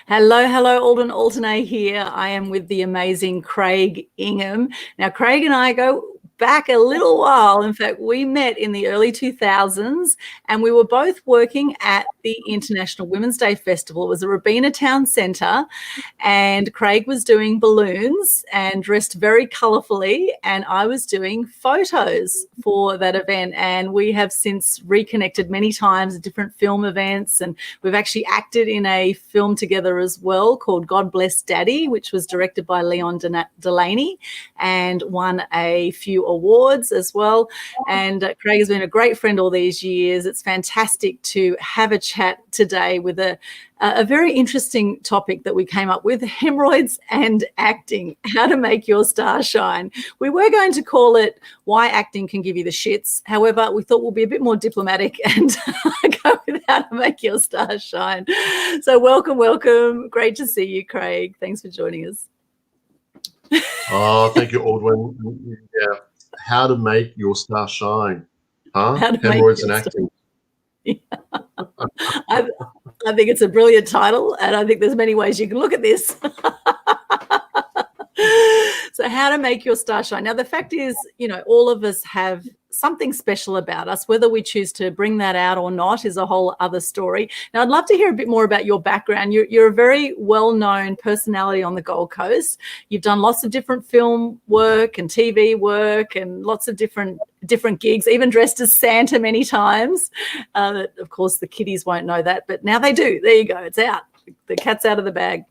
Hello, Aldrin, Altuney here. I am with the amazing Craig Ingham. Now, Craig and I go back a little while. In fact, we met in the early 2000s and we were both working at the International Women's Day Festival. It was at Robina Town Centre and Craig was doing balloons and dressed very colourfully, and I was doing photos for that event. And we have since reconnected many times at different film events, and we've actually acted in a film together as well called God Bless Daddy, which was directed by Leon Delaney and won a few awards as well. And Craig has been a great friend all these years. It's fantastic to have a chat today with a very interesting topic that we came up with: hemorrhoids and acting, how to make your star shine. We were going to call it Why Acting Can Give You the Shits. However, we thought we'll be a bit more diplomatic and go with how to make your star shine. So welcome. Great to see you, Craig. Thanks for joining us. Oh, thank you, Aldwyn. Yeah. How to make your star shine. Huh? Hemorrhoids and acting. Yeah. I think it's a brilliant title, and I think there's many ways you can look at this. So how to make your star shine. Now, the fact is, all of us have something special about us. Whether we choose to bring that out or not is a whole other story. Now, I'd love to hear a bit more about your background. You're a very well-known personality on the Gold Coast. You've done lots of different film work and TV work and lots of different gigs, even dressed as Santa many times. Of course, the kiddies won't know that, but now they do. There you go. It's out. The cat's out of the bag.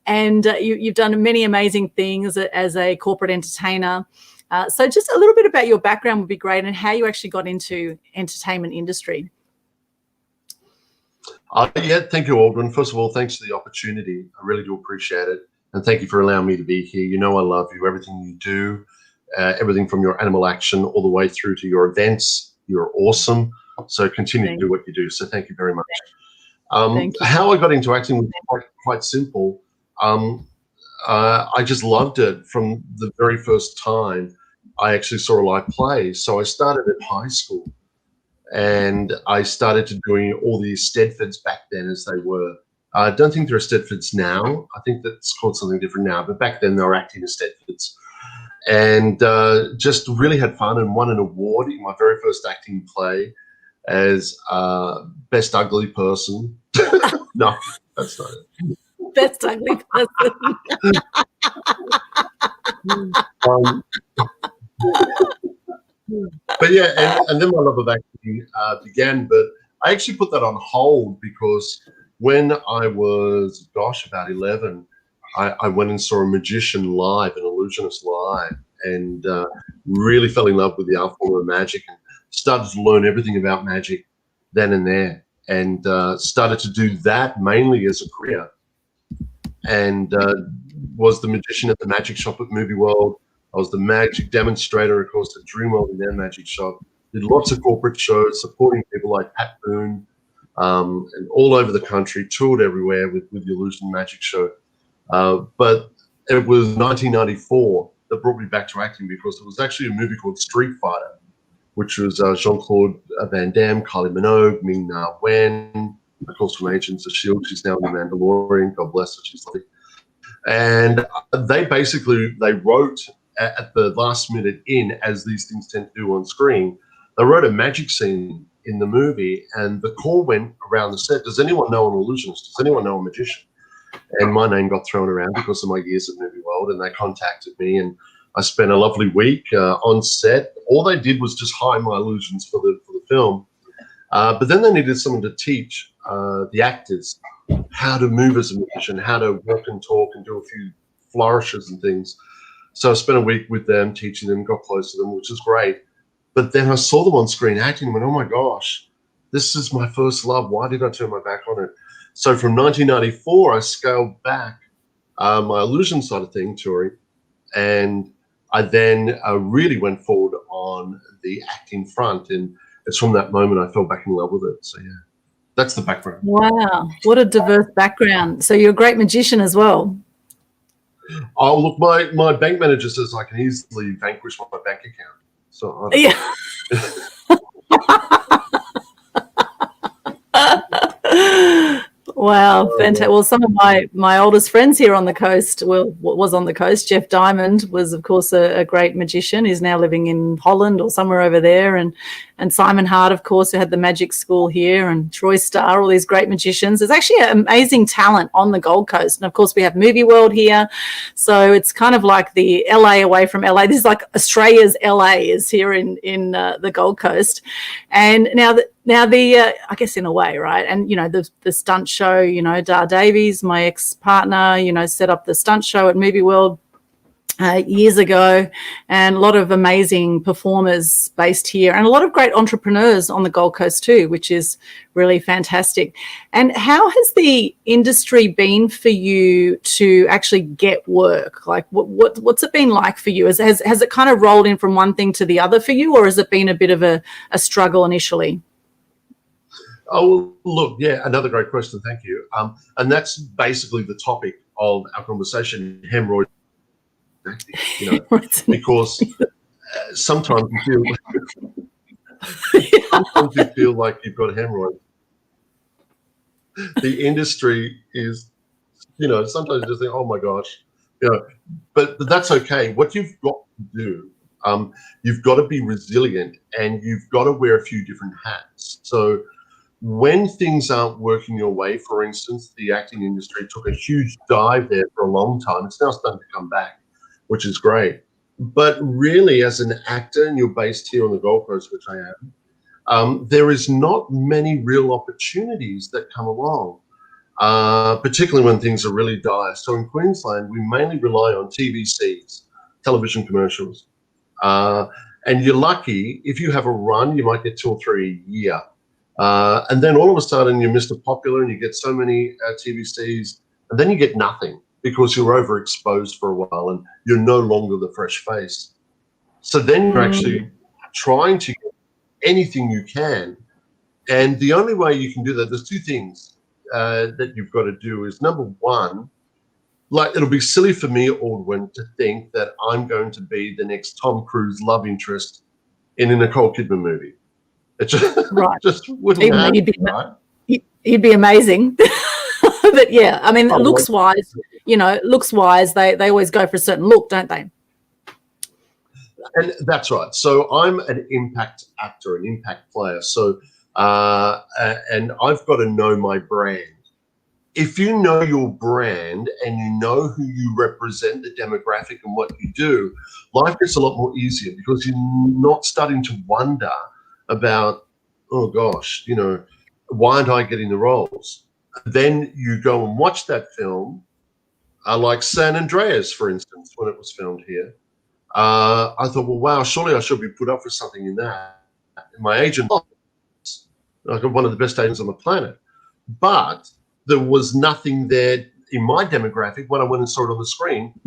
And you've done many amazing things as a corporate entertainer. So just a little bit about your background would be great, and how you actually got into entertainment industry. Yeah, thank you, Aldrin. First of all, thanks for the opportunity. I really do appreciate it. And thank you for allowing me to be here. You know I love you, everything you do, everything from your animal action all the way through to your events. You're awesome. So continue to do what you do. So thank you very much. How I got into acting was quite simple. I just loved it from the very first time I actually saw a live play. So I started at high school, and I started to doing all the Stedfords back then, as they were. I don't think there are Stedfords now. I think that's called something different now, but back then they were acting as Stedfords. And just really had fun and won an award in my very first acting play as Best Ugly Person. No, that's not it. Best Ugly Person. But yeah, and then my love of acting began. But I actually put that on hold because when I was, about 11, I went and saw a magician live, an illusionist live, and really fell in love with the art form of magic and started to learn everything about magic then and there, and started to do that mainly as a career. And was the magician at the magic shop at Movie World. I was the magic demonstrator, of course, at Dreamworld and their magic shop. Did lots of corporate shows, supporting people like Pat Boone, and all over the country, toured everywhere with the Illusion Magic Show. But it was 1994 that brought me back to acting, because it was actually a movie called Street Fighter, which was Jean-Claude Van Damme, Kylie Minogue, Ming-Na Wen, of course, from Agents of S.H.I.E.L.D. She's now in The Mandalorian. God bless her. She's lovely. And they wrote at the last minute as these things tend to do on screen, they wrote a magic scene in the movie, and the call went around the set: does anyone know an illusionist? Does anyone know a magician? And my name got thrown around because of my years at Movie World, and they contacted me, and I spent a lovely week on set. All they did was just hire my illusions for the film. But then they needed someone to teach the actors how to move as a magician, how to walk and talk and do a few flourishes and things. So I spent a week with them, teaching them, got close to them, which was great. But then I saw them on screen acting and went, oh my gosh, this is my first love. Why did I turn my back on it? So from 1994, I scaled back my illusion side of thing, touring, and I then really went forward on the acting front. And it's from that moment I fell back in love with it. So yeah, that's the background. Wow, what a diverse background. So you're a great magician as well. Oh, look, my bank manager says I can easily vanquish my bank account. So yeah. Wow, fantastic. Well, some of my oldest friends here on the coast, was on the coast. Jeff Diamond was, of course, a great magician. He's now living in Holland or somewhere over there. And Simon Hart, of course, who had the magic school here, and Troy Starr, all these great magicians. There's actually amazing talent on the Gold Coast. And, of course, we have Movie World here. So it's kind of like the LA away from LA. This is like Australia's LA is here in the Gold Coast. And now I guess in a way, right? And, the stunt show, Dar Davies, my ex-partner, set up the stunt show at Movie World years ago, and a lot of amazing performers based here, and a lot of great entrepreneurs on the Gold Coast too, which is really fantastic. And how has the industry been for you to actually get work? Like, what's it been like for you? Has it kind of rolled in from one thing to the other for you, or has it been a bit of a struggle initially? Oh, look, yeah, another great question. Thank you. And that's basically the topic of our conversation, hemorrhoids, because sometimes you feel like you've got hemorrhoids. The industry is, sometimes you just think, oh my gosh, but that's okay. What you've got to do, you've got to be resilient, and you've got to wear a few different hats. So when things aren't working your way, for instance, the acting industry took a huge dive there for a long time. It's now starting to come back, which is great. But really, as an actor, and you're based here on the Gold Coast, which I am, there is not many real opportunities that come along, particularly when things are really dire. So in Queensland, we mainly rely on TVCs, television commercials. And you're lucky if you have a run, you might get 2 or 3 a year. And then all of a sudden you're Mr. Popular and you get so many TVCs, and then you get nothing because you're overexposed for a while and you're no longer the fresh face. So then you're actually trying to get anything you can. And the only way you can do that, there's 2 things that you've got to do is, number one, like, it'll be silly for me, Aldwyn, to think that I'm going to be the next Tom Cruise love interest in a Nicole Kidman movie. It just wouldn't happen, right? He'd be amazing. But yeah, I mean, looks-wise, they always go for a certain look, don't they? And that's right. So I'm an impact actor, an impact player. So, and I've got to know my brand. If you know your brand and you know who you represent, the demographic and what you do, life gets a lot more easier because you're not starting to wonder about, oh gosh, why aren't I getting the roles? Then you go and watch that film, like San Andreas, for instance, when it was filmed here. I thought, well, wow, surely I should be put up for something in that. And my agent, like one of the best agents on the planet, but there was nothing there in my demographic. When I went and saw it on the screen,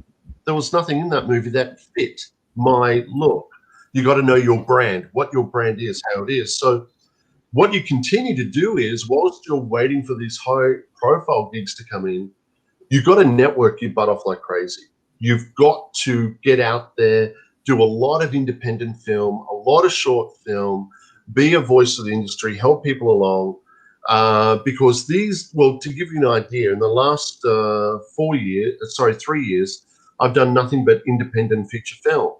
there was nothing in that movie that fit my look. You got to know your brand, what your brand is, how it is. So what you continue to do is, whilst you're waiting for these high profile gigs to come in, you've got to network your butt off like crazy. You've got to get out there, do a lot of independent film, a lot of short film, be a voice of the industry, help people along. Because to give you an idea, in the last 3 years, I've done nothing but independent feature film.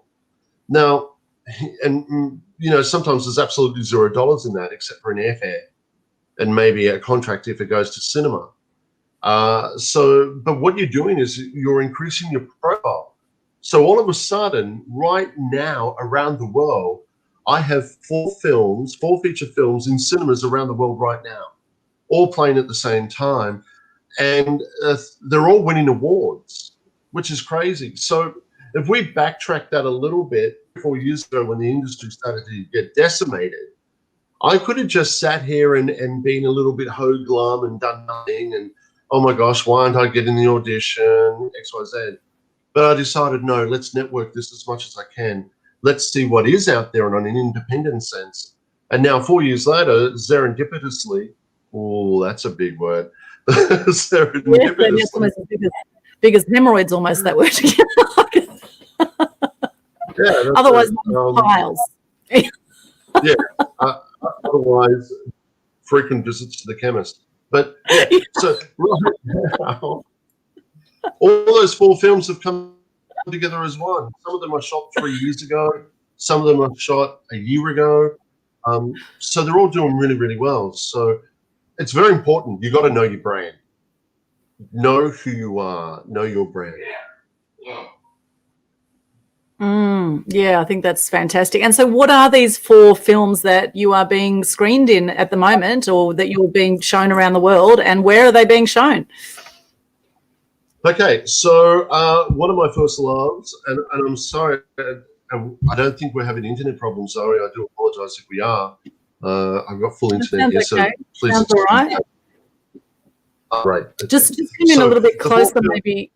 Now, and sometimes there's absolutely $0 in that, except for an airfare and maybe a contract if it goes to cinema. But what you're doing is you're increasing your profile. So all of a sudden, right now around the world, I have 4 feature films in cinemas around the world right now, all playing at the same time, and they're all winning awards, which is crazy. So if we backtrack that a little bit, 4 years ago when the industry started to get decimated, I could have just sat here and been a little bit hoglum and done nothing and, oh my gosh, why aren't I getting the audition, X, Y, Z. But I decided, no, let's network this as much as I can. Let's see what is out there on an independent sense. And now 4 years later, serendipitously, oh, that's a big word. Serendipitously. Yes, almost as big as hemorrhoids, almost, that word. Yeah, otherwise, piles. Yeah. Otherwise, frequent visits to the chemist. But yeah, so right now, all those 4 films have come together as one. Some of them I shot 3 years ago. Some of them I shot a year ago. So they're all doing really, really well. So it's very important. You got to know your brand. Know who you are. Know your brand. Yeah, I think that's fantastic. And so what are these 4 films that you are being screened in at the moment, or that you're being shown around the world, and where are they being shown? Okay, so one of my first loves, and I'm sorry, and I don't think we're having internet problems, Zoe. I do apologize if we are. I've got full internet here, so please. Sounds all right. Right. Just come in a little bit closer, maybe.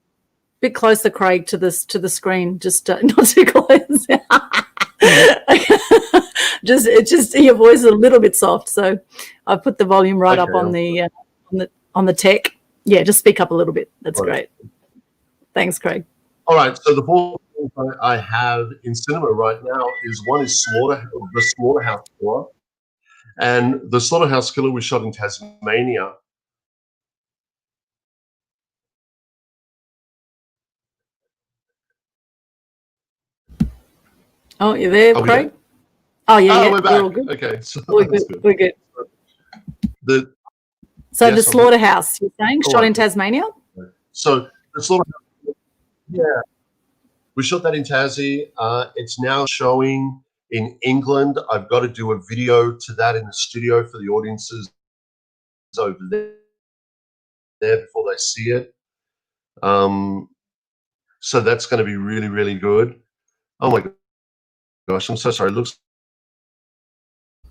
Bit closer, Craig, to the screen. Just not too close. just your voice is a little bit soft, so I put the volume right up on the tech. Yeah, just speak up a little bit. That's great. Thanks, Craig. All right. So the 4 films I have in cinema right now is the Slaughterhouse Killer, and the Slaughterhouse Killer was shot in Tasmania. Oh, you're there, Craig? Oh, yeah, we're back. We're all good. Okay, so we're good. We're good. The Slaughterhouse, you're saying, shot in Tasmania? So the Slaughterhouse, yeah, we shot that in Tassie. It's now showing in England. I've got to do a video to that in the studio for the audiences over there before they see it. So that's going to be really, really good. Oh my gosh, I'm so sorry. It looks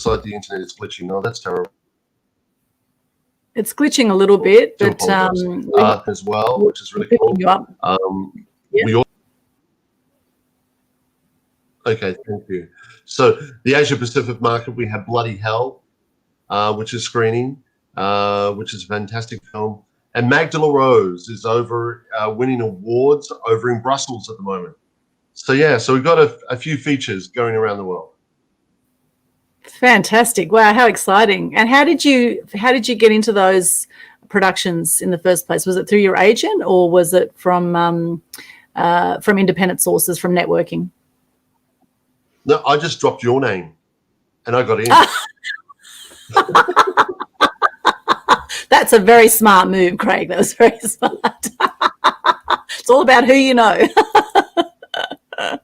like the internet is glitching. Oh, that's terrible. It's glitching a little bit, but as well, which is really cool. Okay, thank you. So the Asia Pacific market, we have Bloody Hell, which is screening, which is a fantastic film. And Magdala Rose is over winning awards over in Brussels at the moment. So yeah, so we've got a few features going around the world. Fantastic! Wow, how exciting! And how did you get into those productions in the first place? Was it through your agent, or was it from independent sources, from networking? No, I just dropped your name, and I got in. That's a very smart move, Craig. That was very smart. It's all about who you know.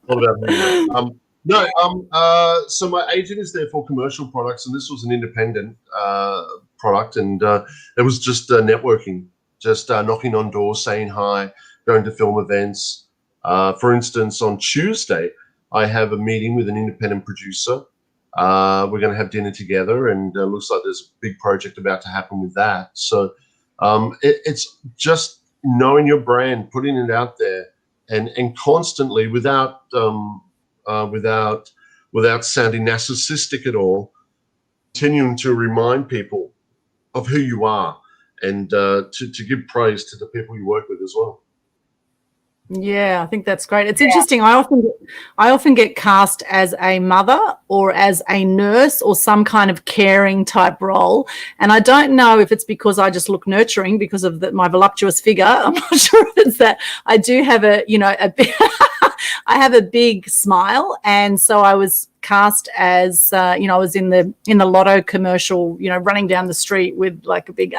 All about who you know. So my agent is there for commercial products, and this was an independent product, and it was just networking, just knocking on doors, saying hi, going to film events. For instance, on Tuesday, I have a meeting with an independent producer. We're going to have dinner together, and it looks like there's a big project about to happen with that. So it's just knowing your brand, putting it out there, and constantly, without sounding narcissistic at all, continuing to remind people of who you are, and to give praise to the people you work with as well. Yeah, I think that's great. It's interesting. I often get cast as a mother or as a nurse or some kind of caring type role, and I don't know if it's because I just look nurturing because of my voluptuous figure. I'm not sure if it's that. I do have I have a big smile, and so I was cast as I was in the lotto commercial, running down the street with like a big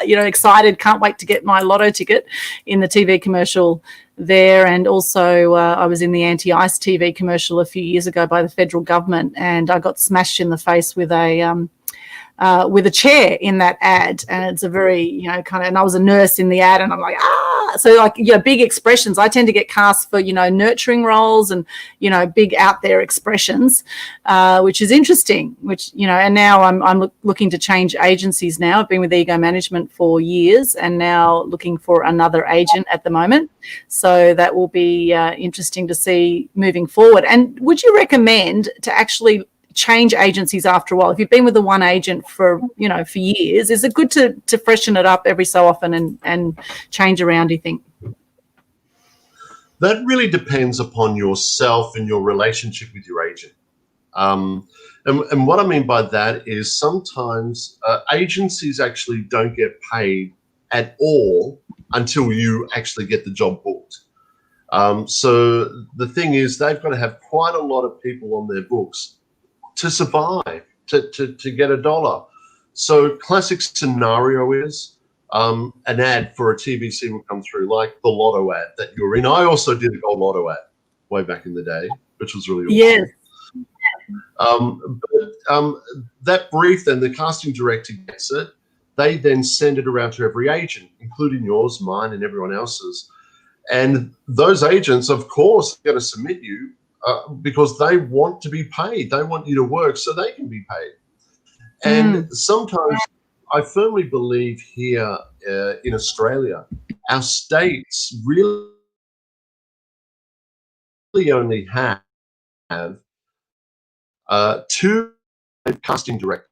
excited, can't wait to get my lotto ticket in the TV commercial there. And also I was in the anti-ice TV commercial a few years ago by the federal government, and I got smashed in the face with a chair in that ad, and it's a very and I was a nurse in the ad, and I'm like so big expressions. I tend to get cast for nurturing roles and big out there expressions, which is interesting. And now I'm looking to change agencies. Now I've been with Ego Management for years, and now looking for another agent at the moment. So that will be interesting to see moving forward. And would you recommend to actually change agencies after a while? If you've been with the one agent for for years, is it good to freshen it up every so often and change around, do you think? That really depends upon yourself and your relationship with your agent. And what I mean by that is sometimes agencies actually don't get paid at all until you actually get the job booked. So the thing is, they've got to have quite a lot of people on their books to survive, to get a dollar. So classic scenario is an ad for a TVC will come through, like the Lotto ad that you're in. I also did a Gold Lotto ad way back in the day, which was really awesome. Yes. That brief, then the casting director gets it. They then send it around to every agent, including yours, mine, and everyone else's. And those agents, of course, are going to submit you because they want to be paid. They want you to work so they can be paid. And sometimes I firmly believe here in Australia, our states really only have two casting directors.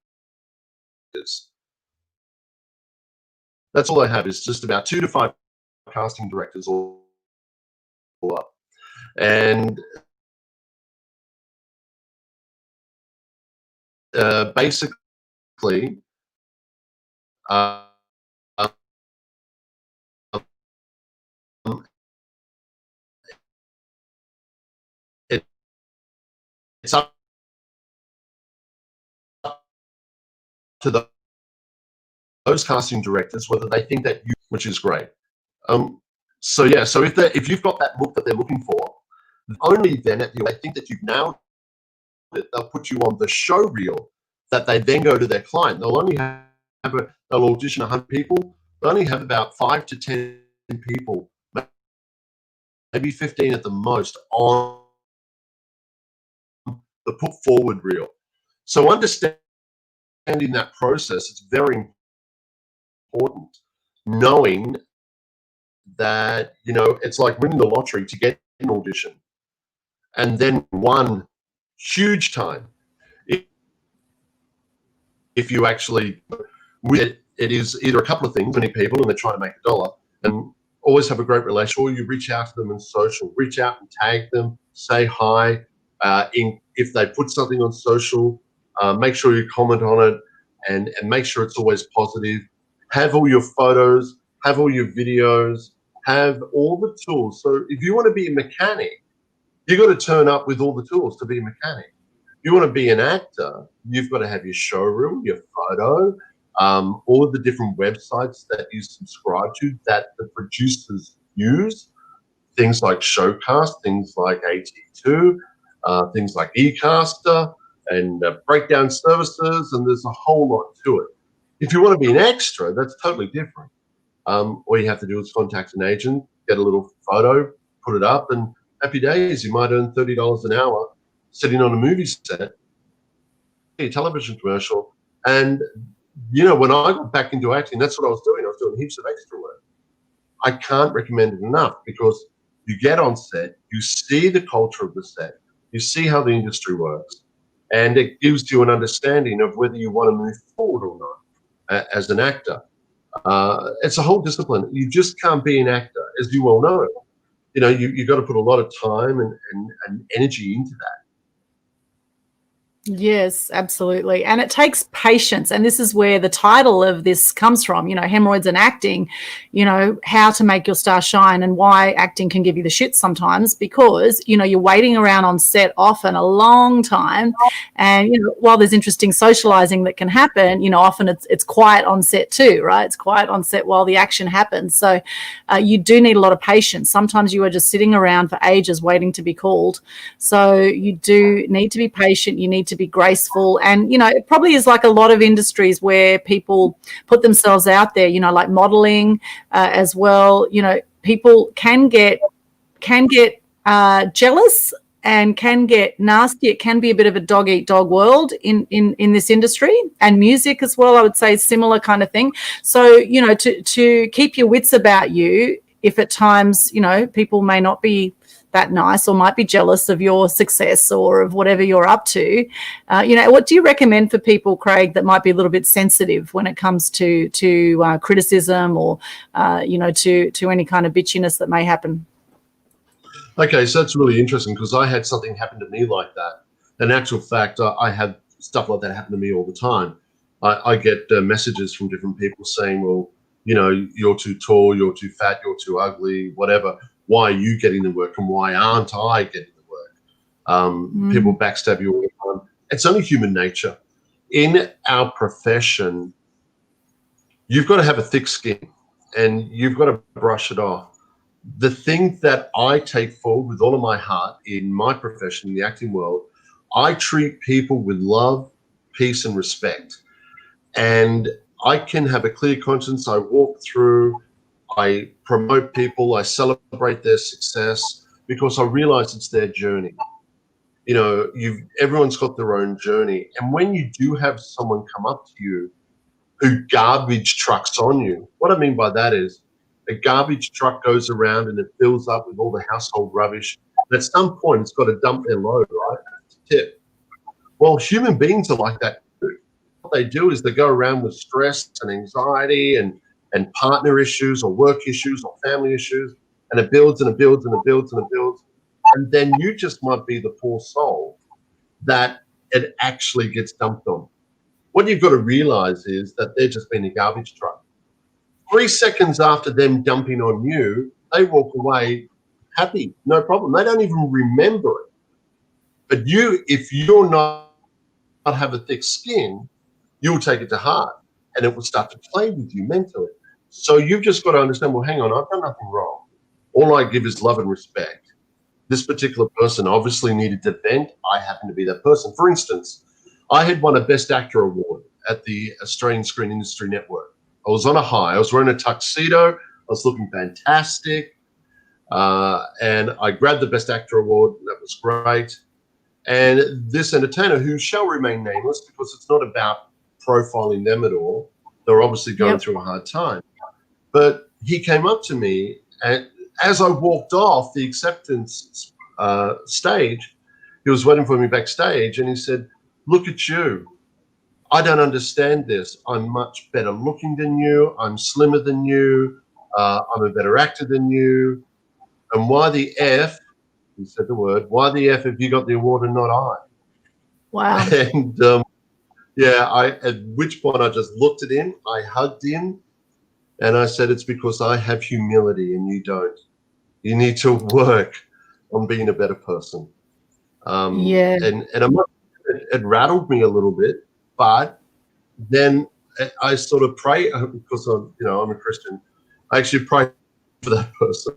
That's all they have, is just about 2 to 5 casting directors all up. And basically, it's up to those casting directors whether they think that you, which is great. So yeah, so if you've got that look that they're looking for, only then if they think that you've nailed it, they'll put you on the show reel that they then go to their client. They'll only have they'll audition 100 people. They only have about 5 to 10 people, maybe 15 at the most, on the put forward reel. So understanding that process is very important. Knowing that, you know, it's like winning the lottery to get an audition, and then one huge time. If you actually, it is either a couple of things, many people, and they're trying to make a dollar, and always have a great relationship, or you reach out to them in social, reach out and tag them, say hi. If they put something on social, make sure you comment on it, and make sure it's always positive. Have all your photos, have all your videos, have all the tools. So if you want to be a mechanic, you've got to turn up with all the tools to be a mechanic. If you want to be an actor, you've got to have your showroom, your photo, all of the different websites that you subscribe to that the producers use, things like Showcast, things like AT2, things like eCaster, and breakdown services, and there's a whole lot to it. If you want to be an extra, that's totally different. All you have to do is contact an agent, get a little photo, put it up, and happy days. You might earn $30 an hour sitting on a movie set, a television commercial. And, you know, when I got back into acting, that's what I was doing. I was doing heaps of extra work. I can't recommend it enough, because you get on set, you see the culture of the set, you see how the industry works, and it gives you an understanding of whether you want to move forward or not as an actor. It's a whole discipline. You just can't be an actor, as you well know. You know, you've got to put a lot of time and energy into that. Yes, absolutely. And it takes patience. And this is where the title of this comes from, you know, Hemorrhoids and Acting, you know, how to make your star shine, and why acting can give you the shit sometimes, because, you know, you're waiting around on set often a long time. And, you know, while there's interesting socializing that can happen, you know, often it's quiet on set too, right? It's quiet on set while the action happens. So you do need a lot of patience. Sometimes you are just sitting around for ages waiting to be called. So you do need to be patient. You need to be graceful. And, you know, it probably is like a lot of industries where people put themselves out there, you know, like modeling as well. You know, people can get jealous and can get nasty. It can be a bit of a dog eat dog world in this industry, and music as well, I would say, similar kind of thing. So, you know, to keep your wits about you, if at times, you know, people may not be that nice or might be jealous of your success or of whatever you're up to, you know, what do you recommend for people, Craig, that might be a little bit sensitive when it comes to criticism or, you know, to any kind of bitchiness that may happen? Okay, so that's really interesting, because I had something happen to me like that. In actual fact, I had stuff like that happen to me all the time. I get messages from different people saying, well, you know, you're too tall, you're too fat, you're too ugly, whatever. Why are you getting the work and why aren't I getting the work? People backstab you all the time. It's only human nature. In our profession, you've got to have a thick skin and you've got to brush it off. The thing that I take forward with all of my heart in my profession, in the acting world, I treat people with love, peace, and respect. And I can have a clear conscience. I walk through, I promote people, I celebrate their success because I realize it's their journey. You know, everyone's got their own journey. And when you do have someone come up to you who garbage trucks on you, what I mean by that is a garbage truck goes around and it fills up with all the household rubbish. And at some point, it's got to dump their load, right? Tip. Well, human beings are like that too. What they do is they go around with stress and anxiety and partner issues or work issues or family issues, and it builds and it builds and it builds and it builds. And then you just might be the poor soul that it actually gets dumped on. What you've got to realize is that they're just being a garbage truck. 3 seconds after them dumping on you, they walk away happy, no problem. They don't even remember it. But if you're not have a thick skin, you'll take it to heart and it will start to play with you mentally. So you've just got to understand, well, hang on, I've done nothing wrong. All I give is love and respect. This particular person obviously needed to vent. I happen to be that person. For instance, I had won a Best Actor award at the Australian Screen Industry Network. I was on a high. I was wearing a tuxedo. I was looking fantastic. And I grabbed the Best Actor award. That was great. And this entertainer, who shall remain nameless because it's not about profiling them at all. They're obviously going through a hard time. But he came up to me, and as I walked off the acceptance stage, he was waiting for me backstage, and he said, "Look at you. I don't understand this. I'm much better looking than you. I'm slimmer than you. I'm a better actor than you. And why the F," he said the word, "why the F have you got the award and not I?" Wow. And at which point I just looked at him, I hugged him, and I said, "It's because I have humility and you don't. You need to work on being a better person." And it rattled me a little bit. But then I sort of pray, because I'm a Christian. I actually pray for that person.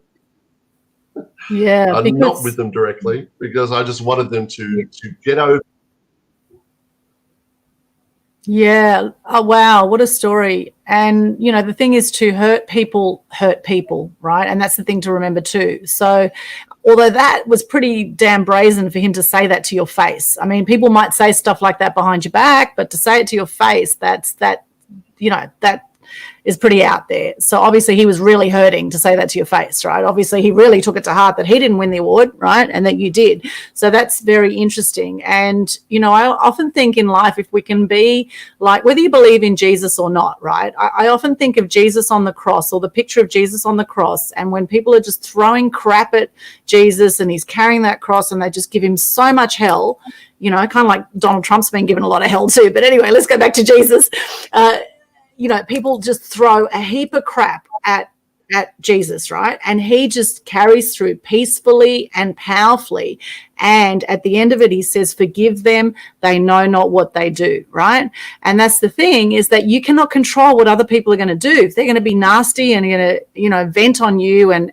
Yeah, I'm not with them directly because I just wanted them to get over. Yeah. Oh, wow. What a story. And, the thing is, to hurt people, right? And that's the thing to remember too. So although that was pretty damn brazen for him to say that to your face. I mean, people might say stuff like that behind your back, but to say it to your face, that is pretty out there. So obviously he was really hurting to say that to your face, right? Obviously he really took it to heart that he didn't win the award, right? And that you did. So that's very interesting. And, I often think in life, if we can be like, whether you believe in Jesus or not, right? I often think of Jesus on the cross, or the picture of Jesus on the cross. And when people are just throwing crap at Jesus and he's carrying that cross and they just give him so much hell, kind of like Donald Trump's been given a lot of hell too. But anyway, let's go back to Jesus. People just throw a heap of crap at Jesus, right? And he just carries through peacefully and powerfully. And at the end of it, he says, "Forgive them, they know not what they do," right? And that's the thing, is that you cannot control what other people are going to do. If they're going to be nasty and going to, vent on you and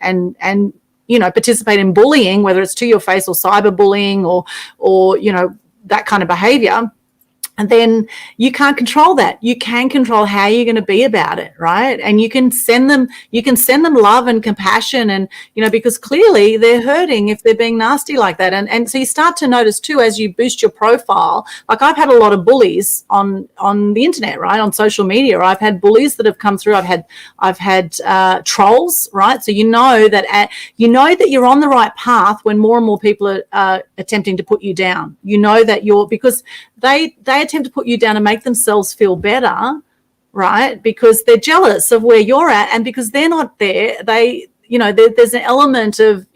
participate in bullying, whether it's to your face or cyberbullying or that kind of behavior, and then you can't control that. You can control how you're going to be about it, right? And you can send them love and compassion, and because clearly they're hurting if they're being nasty like that. And so you start to notice too, as you boost your profile. Like, I've had a lot of bullies on the internet, right? On social media. I've had bullies that have come through. I've had trolls, right? So you know that you're on the right path when more and more people are attempting to put you down. You know that because they attempt to put you down and make themselves feel better, right? Because they're jealous of where you're at, and because they're not there, there's an element of,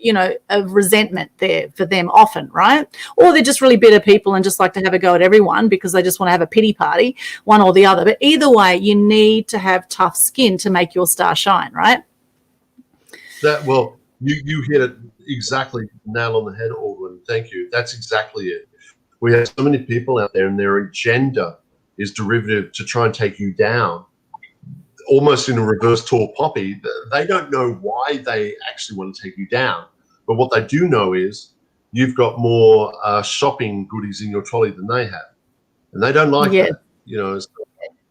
of resentment there for them often, right? Or they're just really bitter people and just like to have a go at everyone because they just want to have a pity party, one or the other. But either way, you need to have tough skin to make your star shine, right? You hit it exactly nail on the head, Aldwyn. Thank you. That's exactly it. We have so many people out there and their agenda is derivative to try and take you down, almost in a reverse tall poppy. They don't know why they actually want to take you down. But what they do know is you've got more shopping goodies in your trolley than they have. And they don't like that, So,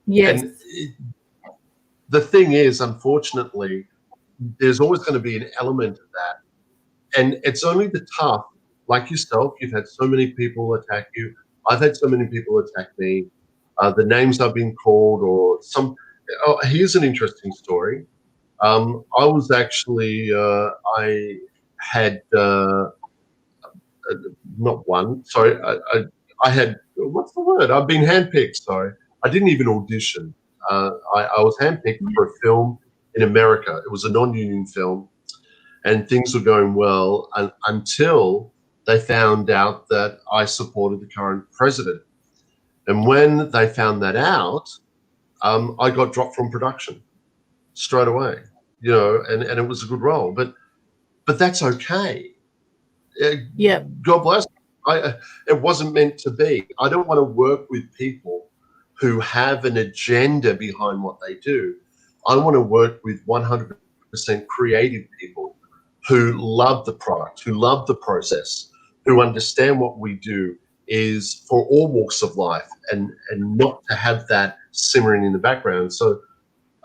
yes. And the thing is, unfortunately, there's always going to be an element of that. And it's only the tough, like yourself, you've had so many people attack you. I've had so many people attack me. The names I've been called or some. Oh, here's an interesting story. I was actually, I had not one, sorry, I had, what's the word? I've been handpicked, sorry. I didn't even audition. I was handpicked for a film in America. It was a non-union film, and things were going well until they found out that I supported the current president. And when they found that out, I got dropped from production straight away, and it was a good role. But that's okay. Yeah. God bless. It wasn't meant to be. I don't want to work with people who have an agenda behind what they do. I want to work with 100% creative people who love the product, who love the process, who understand what we do is for all walks of life and not to have that simmering in the background. So,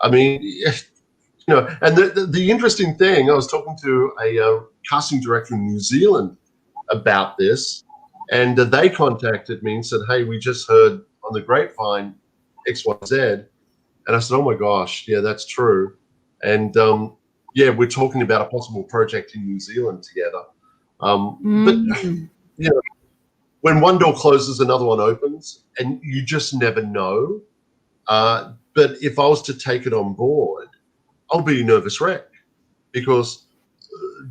I mean, and the interesting thing, I was talking to a casting director in New Zealand about this, and they contacted me and said, hey, we just heard on the grapevine XYZ. And I said, oh my gosh, yeah, that's true. And we're talking about a possible project in New Zealand together. But, when one door closes, another one opens, and you just never know. But if I was to take it on board, I'll be a nervous wreck because,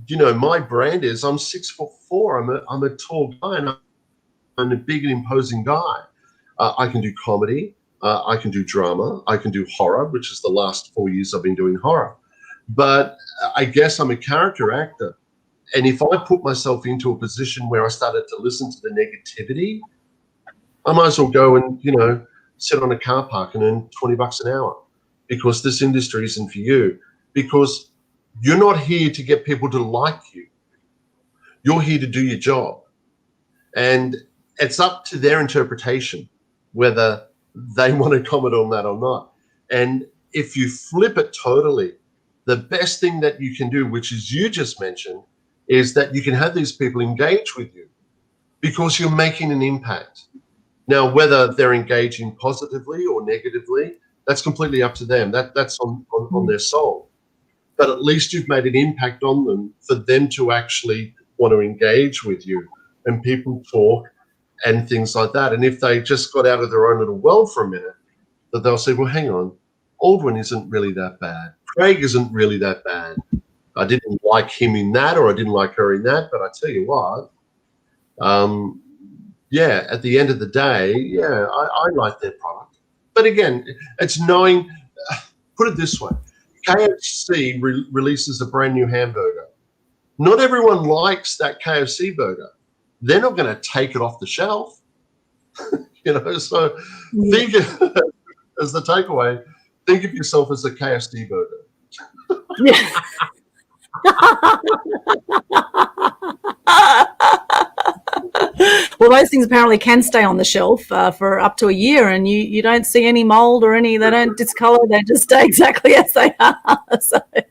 my brand is I'm 6'4". I'm a tall guy and I'm a big and imposing guy. I can do comedy. I can do drama. I can do horror, which is the last 4 years I've been doing horror. But I guess I'm a character actor. And if I put myself into a position where I started to listen to the negativity, I might as well go and, sit on a car park and earn $20 an hour because this industry isn't for you. Because you're not here to get people to like you. You're here to do your job. And it's up to their interpretation whether they want to comment on that or not. And if you flip it totally, the best thing that you can do, which is you just mentioned, is that you can have these people engage with you because you're making an impact. Now, whether they're engaging positively or negatively, that's completely up to them. That's on their soul. But at least you've made an impact on them for them to actually want to engage with you, and people talk and things like that. And if they just got out of their own little world for a minute, that they'll say, well, hang on, Aldwyn isn't really that bad. Craig isn't really that bad. I didn't like him in that, or I didn't like her in that, but I tell you what, at the end of the day, I like their product. But again, it's knowing, put it this way, KFC releases a brand new hamburger. Not everyone likes that KFC burger. They're not going to take it off the shelf. So think as the takeaway, think of yourself as a KFC burger. Yeah. Well, those things apparently can stay on the shelf for up to a year, and you don't see any mold or they don't discolor, they just stay exactly as they are. So. But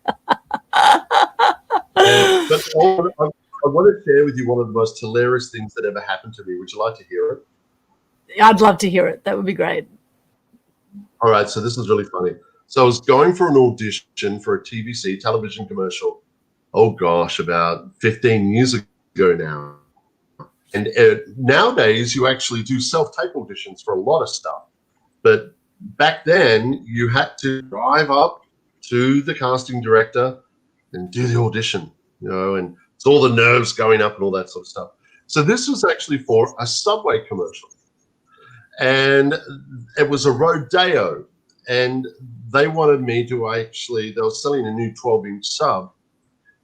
I want to share with you one of the most hilarious things that ever happened to me. Would you like to hear it? I'd love to hear it. That would be great. All right, so this is really funny. So I was going for an audition for a TVC television commercial, oh gosh, about 15 years ago now. And nowadays you actually do self-tape auditions for a lot of stuff. But back then you had to drive up to the casting director. and do the audition, and it's all the nerves going up and all that sort of stuff. So this was actually for a Subway commercial, and it was a Rodeo, and they wanted me to they were selling a new 12-inch sub,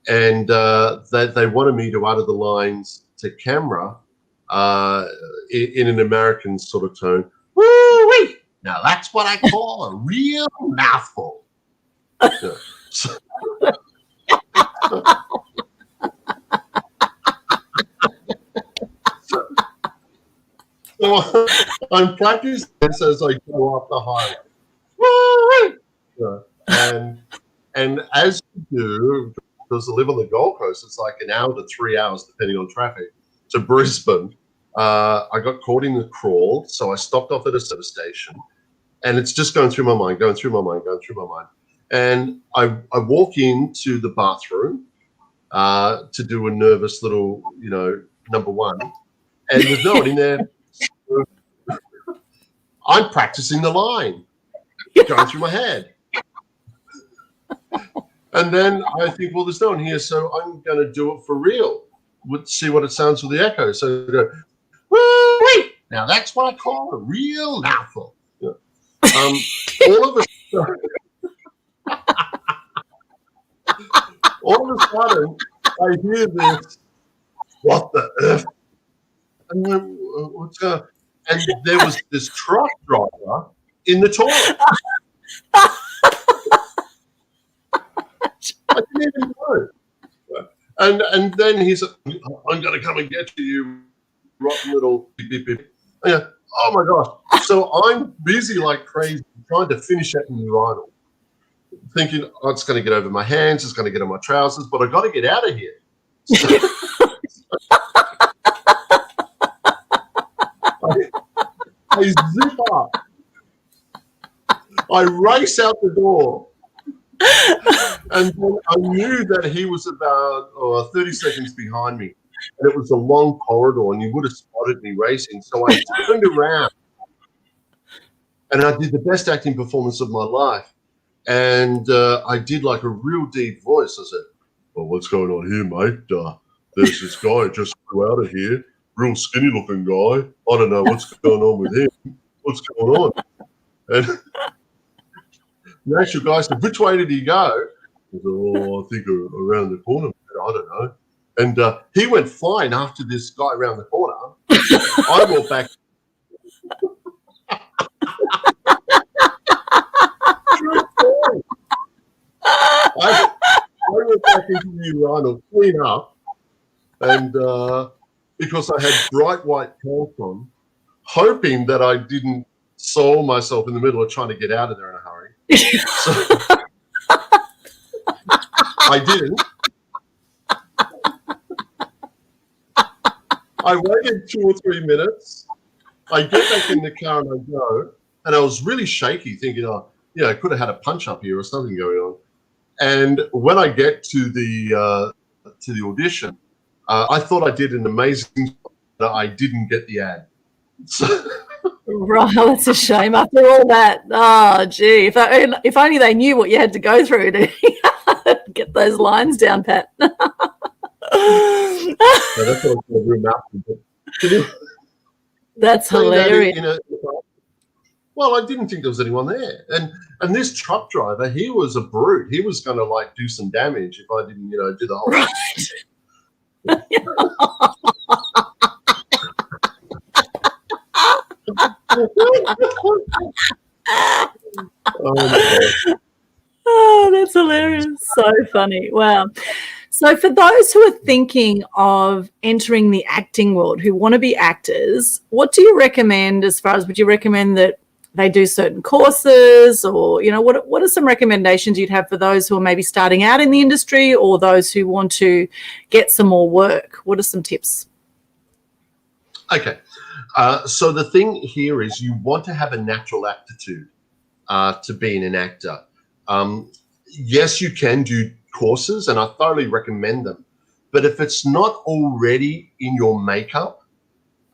and they wanted me to utter the lines to camera in an American sort of tone. Woo-wee! Now that's what I call a real mouthful. Yeah. So I'm practicing this as I go up the highway. Yeah. And as you do, because I live on the Gold Coast, it's like an hour to 3 hours, depending on traffic, to Brisbane. I got caught in the crawl, so I stopped off at a service station, and it's just going through my mind. And I walk into the bathroom to do a nervous little, number one, and there's no one in there. I'm practicing the line going through my head. And then I think, well, there's no one here, so I'm going to do it for real. See what it sounds with the echo. So I go, woo-wee! Now that's what I call a real mouthful. Yeah. All of a sudden, I hear this, what the earth? And then, what's going on? And there was this truck driver in the toilet. I didn't even know. And then he said, I'm going to come and get you, rotten little beep, beep, beep. Yeah. Oh, my gosh. So I'm busy like crazy trying to finish that urinal, thinking, it's going to get over my hands, it's going to get on my trousers, but I got to get out of here. So, I zip up. I race out the door. And then I knew that he was about 30 seconds behind me. And it was a long corridor, and he would have spotted me racing. So I turned around, and I did the best acting performance of my life. And I did like a real deep voice. I said, well, what's going on here, mate? There's this guy just flew out of here, real skinny-looking guy. I don't know what's going on with him. What's going on? And the actual guy said, which way did he go? I said, I think around the corner. I don't know. And he went flying after this guy around the corner. I walked back. I went back into the urinal, clean up, and because I had bright white pants on, hoping that I didn't soil myself in the middle of trying to get out of there in a hurry. So, I didn't. I waited 2 or 3 minutes. I get back in the car and I go, and I was really shaky, thinking, I could have had a punch up here or something going on. And when I get to the audition, I thought I did an amazing job, but I didn't get the ad. So, right, that's a shame. After all that, gee, if only they knew what you had to go through to get those lines down, Pat. so that's what I real mouthful. That's hilarious. Well, I didn't think there was anyone there, and this truck driver, he was a brute. He was going to do some damage if I didn't, do the whole right. Oh, that's hilarious. So funny. Wow. So for those who are thinking of entering the acting world, who want to be actors, what do you recommend would you recommend that they do certain courses, or, what are some recommendations you'd have for those who are maybe starting out in the industry, or those who want to get some more work? What are some tips? Okay. So the thing here is you want to have a natural aptitude to being an actor. Yes, you can do courses, and I thoroughly recommend them. But if it's not already in your makeup,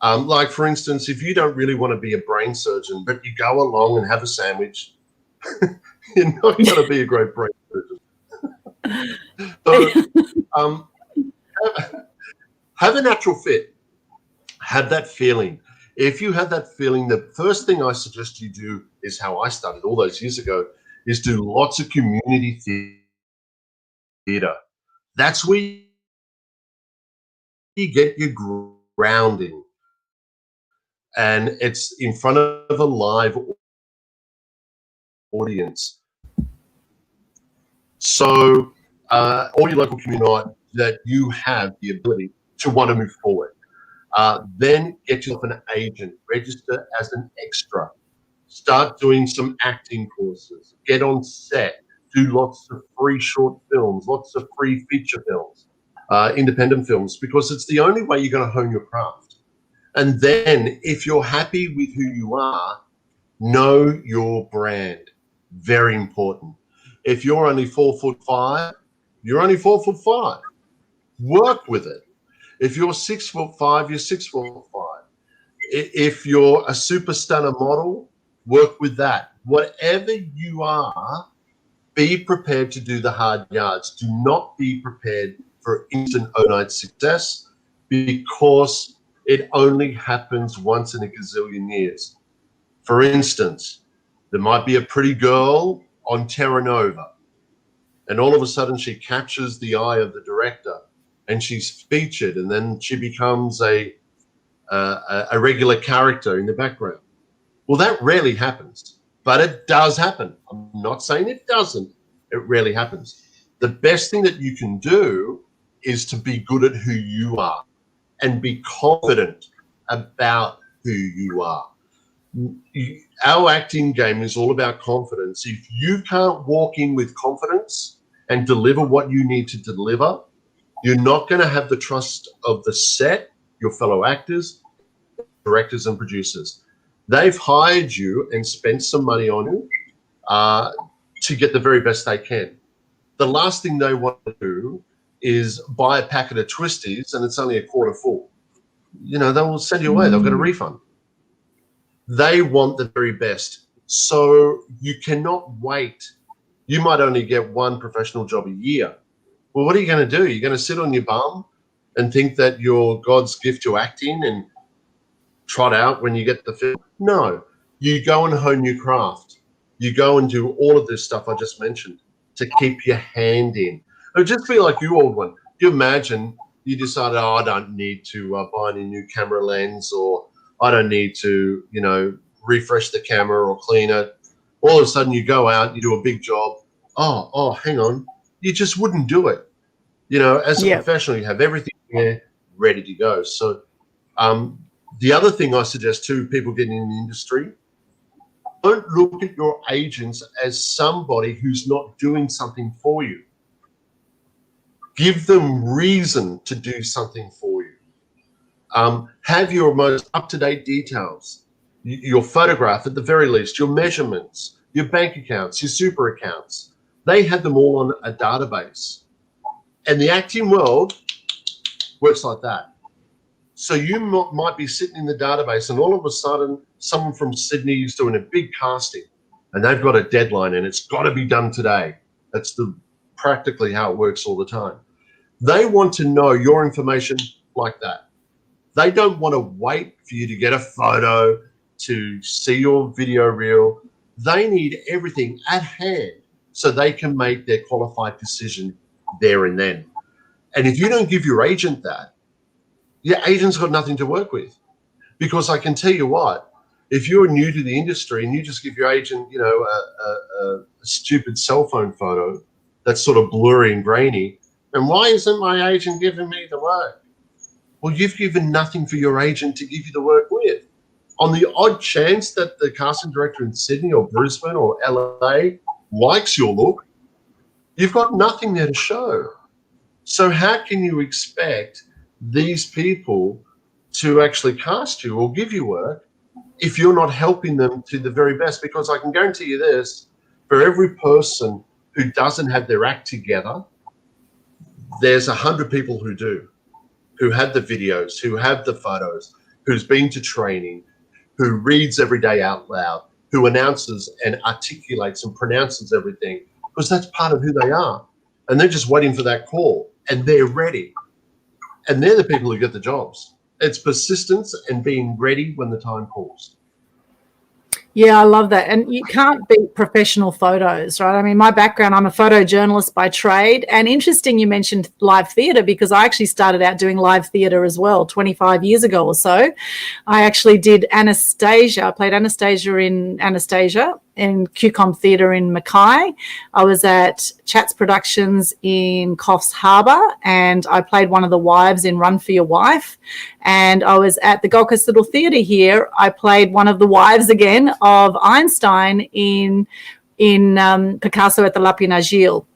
like, for instance, if you don't really want to be a brain surgeon, but you go along and have a sandwich, you're not going to be a great brain surgeon. So um, have a natural fit. Have that feeling. If you have that feeling, the first thing I suggest you do is how I started all those years ago, is do lots of community theatre. That's where you get your grounding. And it's in front of a live audience. So all your local community that you have the ability to want to move forward. Then get yourself an agent, register as an extra, start doing some acting courses, get on set, do lots of free short films, lots of free feature films, independent films, because it's the only way you're going to hone your craft. And then if you're happy with who you are, know your brand. Very important. If you're only 4'5", you're only 4'5". Work with it. If you're 6'5", you're 6'5". If you're a super stunner model, work with that. Whatever you are, be prepared to do the hard yards. Do not be prepared for instant overnight success, because it only happens once in a gazillion years. For instance, there might be a pretty girl on Terra Nova, and all of a sudden she captures the eye of the director, and she's featured, and then she becomes a regular character in the background. Well, that rarely happens, but it does happen. I'm not saying it doesn't. It rarely happens. The best thing that you can do is to be good at who you are and be confident about who you are. Our acting game is all about confidence. If you can't walk in with confidence and deliver what you need to deliver, you're not going to have the trust of the set, your fellow actors, directors, and producers. They've hired you and spent some money on you to get the very best they can. The last thing they want to do is buy a packet of twisties and it's only a quarter full. You know, they'll send you away. They'll get a refund. They want the very best. So you cannot wait. You might only get one professional job a year. Well, what are you going to do? You're going to sit on your bum and think that you're God's gift to acting and trot out when you get the film? No. You go and hone your craft. You go and do all of this stuff I just mentioned to keep your hand in. It would just be like you, Aldwyn. You imagine you decided, oh, I don't need to buy any new camera lens, or I don't need to, you know, refresh the camera or clean it. All of a sudden you go out, you do a big job. Oh, hang on. You just wouldn't do it. You know, as a professional, you have everything there ready to go. So the other thing I suggest to people getting in the industry, don't look at your agents as somebody who's not doing something for you. Give them reason to do something for you. Have your most up-to-date details, your photograph at the very least, your measurements, your bank accounts, your super accounts. They had them all on a database. And the acting world works like that. So you might be sitting in the database and all of a sudden someone from Sydney is doing a big casting and they've got a deadline and it's got to be done today. That's practically how it works all the time. They want to know your information like that. They don't want to wait for you to get a photo, to see your video reel. They need everything at hand so they can make their qualified decision there and then. And if you don't give your agent that, your agent's got nothing to work with. Because I can tell you what, if you're new to the industry and you just give your agent, you know, a stupid cell phone photo that's sort of blurry and grainy, and why isn't my agent giving me the work? Well, you've given nothing for your agent to give you the work with. On the odd chance that the casting director in Sydney or Brisbane or LA likes your look, you've got nothing there to show. So how can you expect these people to actually cast you or give you work if you're not helping them to the very best? Because I can guarantee you this, for every person who doesn't have their act together, there's 100 people who do, who have the videos, who have the photos, who's been to training, who reads every day out loud, who announces and articulates and pronounces everything, because that's part of who they are. and they're just waiting for that call, and they're ready. And they're the people who get the jobs. It's persistence and being ready when the time calls. Yeah, I love that. And you can't beat professional photos, right? I mean, my background, I'm a photojournalist by trade. And interesting you mentioned live theatre, because I actually started out doing live theatre as well 25 years ago or so. I actually did Anastasia. I played Anastasia in QCOM Theatre in Mackay. I was at Chats Productions in Coffs Harbour, and I played one of the wives in Run for Your Wife. And I was at the Gold Coast Little Theatre here. I played one of the wives again of Einstein in Picasso at the Lapin Agile.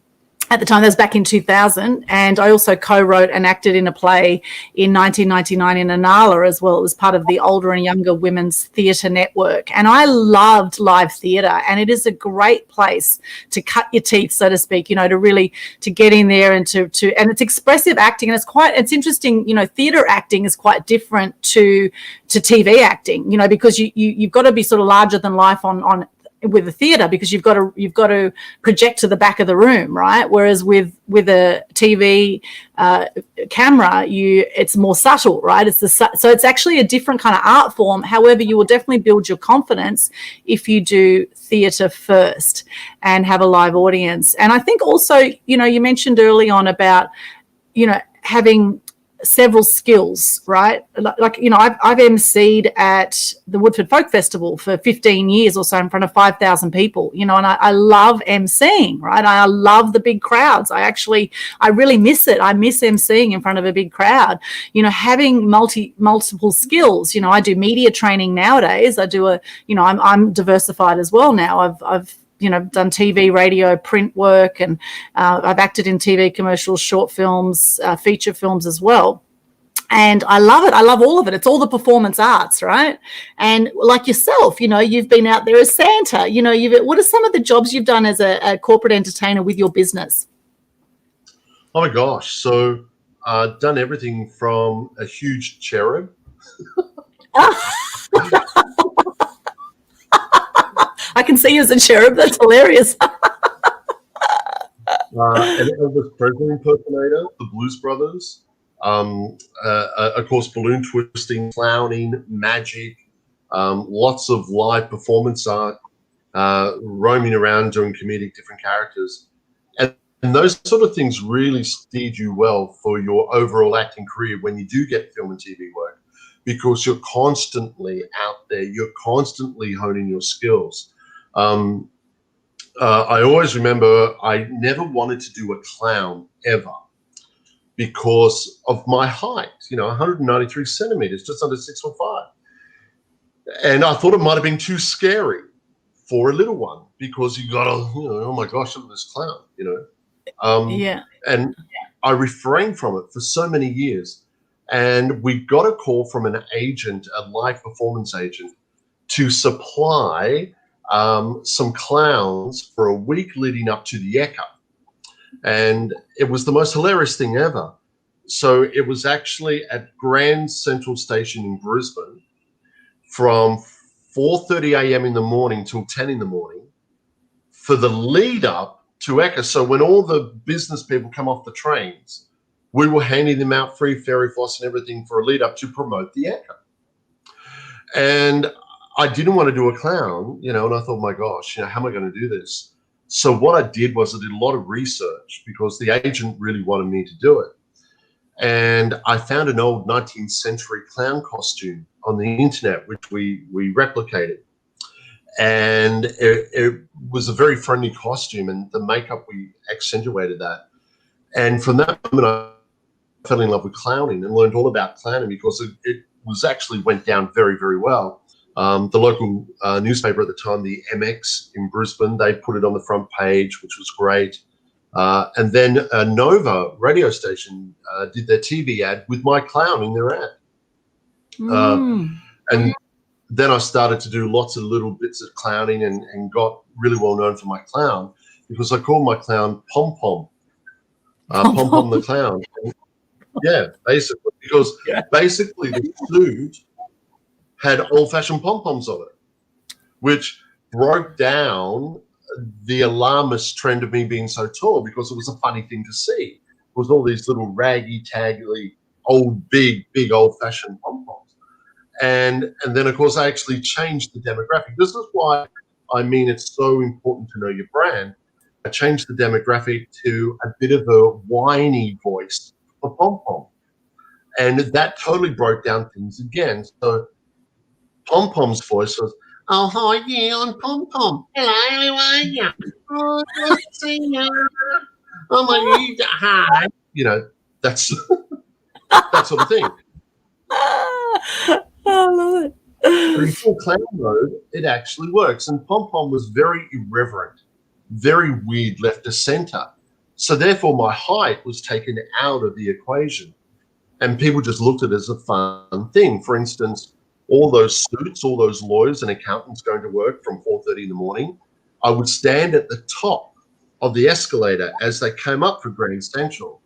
At the time, that was back in 2000, and I also co-wrote and acted in a play in 1999 in Inala as well. It was part of the Older and Younger Women's Theatre Network, and I loved live theatre, and it is a great place to cut your teeth, so to speak, to really to get in there and to and it's expressive acting, and it's interesting, theatre acting is quite different to TV acting, because you've got to be sort of larger than life on with the theatre, because you've got to project to the back of the room, right? Whereas with a TV camera, it's more subtle, right? So it's actually a different kind of art form. However, you will definitely build your confidence if you do theatre first and have a live audience. And I think also, you mentioned early on about, having several skills, right? I've emceed at the Woodford Folk Festival for 15 years or so in front of 5,000 people, and I love emceeing, right? I love the big crowds. I really miss it. I miss emceeing in front of a big crowd, having multiple skills. I do media training nowadays. I do I'm diversified as well now. I've done TV, radio, print work, and I've acted in TV commercials, short films, feature films as well. And I love it. I love all of it. It's all the performance arts, right? And like yourself, you've been out there as Santa. What are some of the jobs you've done as a corporate entertainer with your business? Oh my gosh. So I've done everything from a huge cherub. I can see you as a cherub. That's hilarious. An Elvis Presley impersonator, the Blues Brothers. Of course, balloon twisting, clowning, magic, lots of live performance art, roaming around doing comedic different characters. And those sort of things really steered you well for your overall acting career when you do get film and TV work, because you're constantly out there, you're constantly honing your skills. I always remember I never wanted to do a clown ever because of my height, 193 centimeters, just under 6'5". And I thought it might have been too scary for a little one, because you got to, oh my gosh, look at this clown, Yeah. And I refrained from it for so many years. And we got a call from an agent, a live performance agent, to supply some clowns for a week leading up to the Ekka. And it was the most hilarious thing ever. So it was actually at Grand Central Station in Brisbane from 4:30 a.m. in the morning till 10 in the morning for the lead up to Ekka. So when all the business people come off the trains, we were handing them out free fairy floss and everything for a lead up to promote the Ekka. And I didn't want to do a clown, and I thought, my gosh, how am I going to do this? So what I did was I did a lot of research, because the agent really wanted me to do it. And I found an old 19th century clown costume on the internet, which we replicated. And it was a very friendly costume, and the makeup, we accentuated that. And from that moment, I fell in love with clowning and learned all about clowning, because it was actually went down very, very well. The local newspaper at the time, the MX in Brisbane, they put it on the front page, which was great. And then Nova radio station did their TV ad with my clown in their ad. And then I started to do lots of little bits of clowning and got really well known for my clown, because I called my clown Pom Pom. Pom Pom the clown. Yeah, basically, because basically the suit had old-fashioned pom-poms on it, which broke down the alarmist trend of me being so tall because it was a funny thing to see. It was all these little raggy, taggly, old, big old-fashioned pom-poms. And then, of course, I actually changed the demographic. This is why I mean it's so important to know your brand. I changed the demographic to a bit of a whiny voice for pom-pom. And that totally broke down things again. So Pom-Pom's voice was, "Oh, hi, yeah, I'm Pom-Pom. Hello, how are you? Oh, nice to see you. Oh, my, hi." You know, that's that sort of thing. I love it. But in full clown mode, it actually works. And Pom-Pom was very irreverent, very weird left to center. So therefore, my height was taken out of the equation. And people just looked at it as a fun thing. For instance, all those suits, all those lawyers and accountants going to work from 4:30 in the morning, I would stand at the top of the escalator as they came up for Grand Central.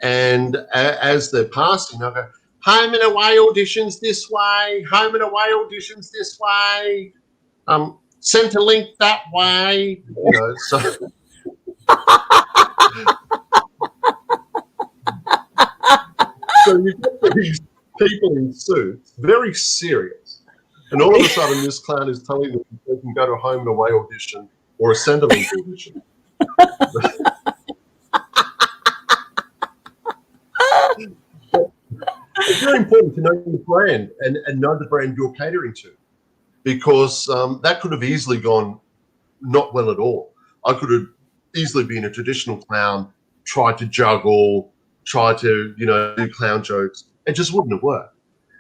And as they're passing, I go, "Home and away auditions this way, home and away auditions this way, centre link that way." You know, so so you've got these people in suits, very serious, and all of a sudden this clown is telling them they can go to a home and away audition or a centre link audition. It's very important to know the brand and know the brand you're catering to, because that could have easily gone not well at all. I could have easily been a traditional clown, tried to juggle, tried to, do clown jokes. It just wouldn't have worked.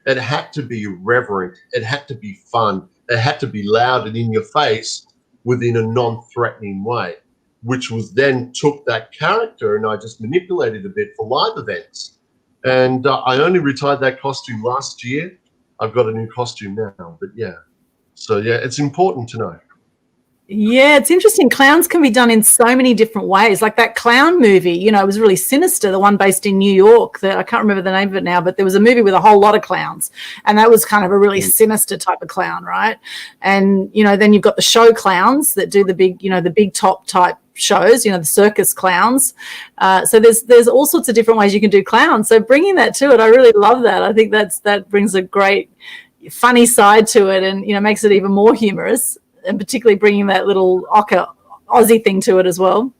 It had to be irreverent. It had to be fun. It had to be loud and in your face within a non-threatening way, which was then took that character and I just manipulated a bit for live events. And I only retired that costume last year. I've got a new costume now, but yeah. So yeah, it's important to know. Yeah, it's interesting. Clowns can be done in so many different ways. Like that clown movie, it was really sinister, the one based in New York. I can't remember the name of it now, but there was a movie with a whole lot of clowns, and that was kind of a really sinister type of clown, right? And, then you've got the show clowns that do the big top type shows, the circus clowns. So there's all sorts of different ways you can do clowns. So bringing that to it, I really love that. I think that brings a great funny side to it and, makes it even more humorous. And particularly bringing that little Aussie thing to it as well.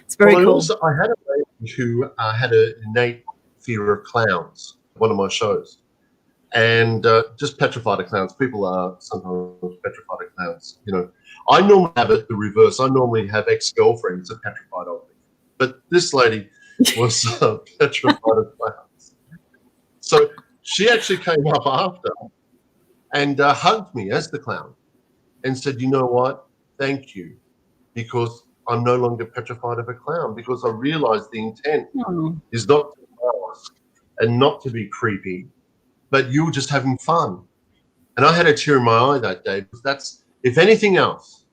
It's very cool. I had a lady who had an innate fear of clowns, one of my shows, and just petrified of clowns. People are sometimes petrified of clowns. I normally have it the reverse. I normally have ex-girlfriends that are petrified of me. But this lady was petrified of clowns. So she actually came up after and hugged me as the clown. And said, "You know what? Thank you, because I'm no longer petrified of a clown, because I realized the intent is not to mask and not to be creepy, but you were just having fun." And I had a tear in my eye that day, because that's, if anything else,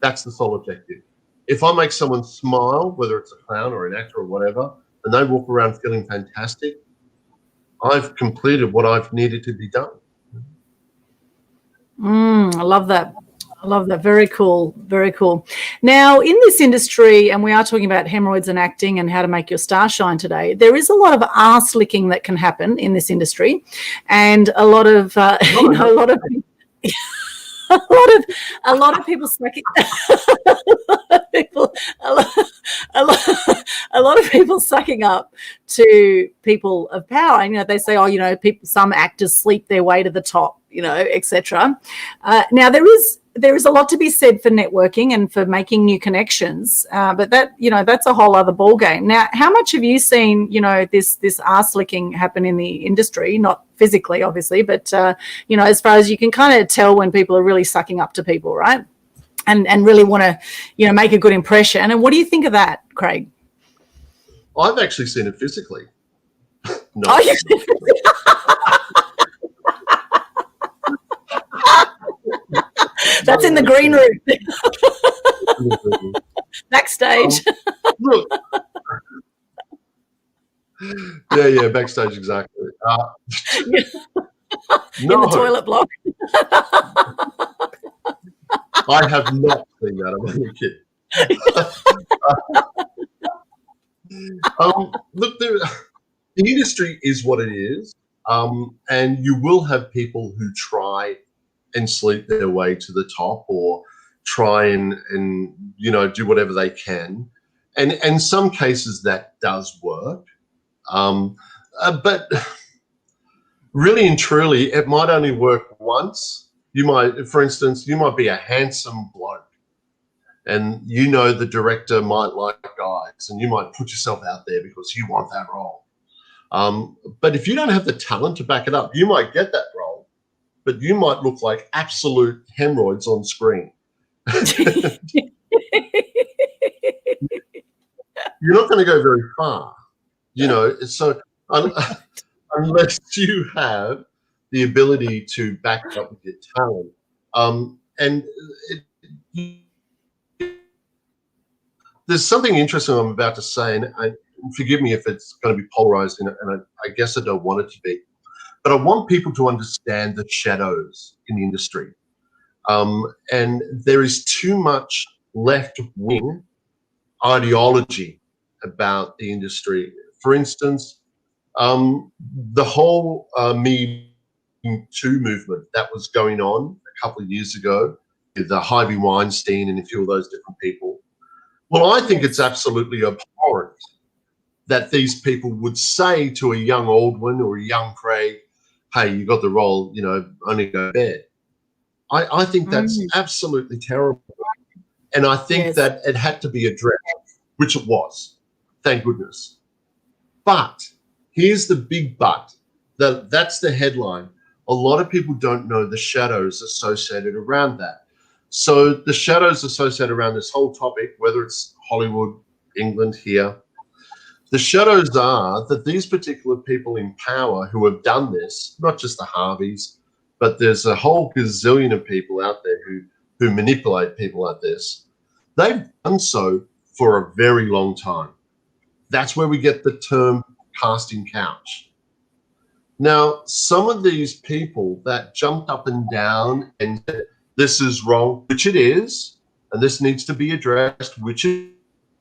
that's the sole objective. If I make someone smile, whether it's a clown or an actor or whatever, and they walk around feeling fantastic, I've completed what I've needed to be done. I love that. I love that. Very cool. Very cool. Now, in this industry, and we are talking about hemorrhoids and acting and how to make your star shine today, there is a lot of arse licking that can happen in this industry, and a lot of a lot of people sucking a lot of people sucking up to people of power. And they say, some actors sleep their way to the top, etc. Now there is a lot to be said for networking and for making new connections, but that's a whole other ball game. Now, how much have you seen this arse licking happen in the industry? Not physically, obviously, but as far as you can kind of tell when people are really sucking up to people, right? And really want to make a good impression. And what do you think of that, Craig? I've actually seen it physically. No. Oh, that's in the green room. Backstage. Look. Yeah, backstage, exactly. In the toilet block. I have not seen that. I'm only kidding. Look, the industry is what it is, and you will have people who try and sleep their way to the top, or try and do whatever they can, and in some cases that does work, but really and truly, it might only work once. You might, for instance, be a handsome bloke, and the director might like guys, and you might put yourself out there because you want that role. But if you don't have the talent to back it up, you might get that role, but you might look like absolute hemorrhoids on screen. You're not going to go very far, So unless you have the ability to back it up with your talent, there's something interesting I'm about to say, and forgive me if it's going to be polarized, and I guess I don't want it to be, but I want people to understand the shadows in the industry. And there is too much left-wing ideology about the industry. For instance, the whole Me Too movement that was going on a couple of years ago, with the Harvey Weinstein and a few of those different people. Well, I think it's absolutely abhorrent that these people would say to a young Aldwyn or a young Craig, hey, you got the role, only go to bed. I think that's absolutely terrible. And I think that it had to be addressed, which it was, thank goodness. But here's the big but. That's the headline. A lot of people don't know the shadows associated around that. So the shadows associated around this whole topic, whether it's Hollywood, England, here, the shadows are that these particular people in power who have done this, not just the Harveys, but there's a whole gazillion of people out there who manipulate people like this. They've done so for a very long time. That's where we get the term casting couch. Now, some of these people that jumped up and down and said, this is wrong, which it is, and this needs to be addressed, which it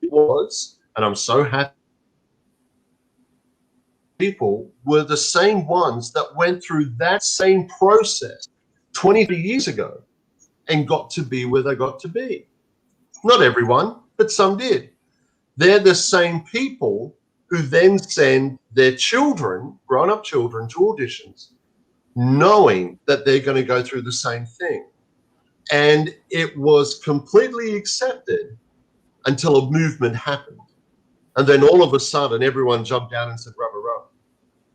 was, and I'm so happy. People were the same ones that went through that same process 20 years ago and got to be where they got to be. Not everyone, but some did. They're the same people who then send their children, grown-up children, to auditions, knowing that they're going to go through the same thing. And it was completely accepted until a movement happened. And then all of a sudden, everyone jumped down and said, rubber, rubber.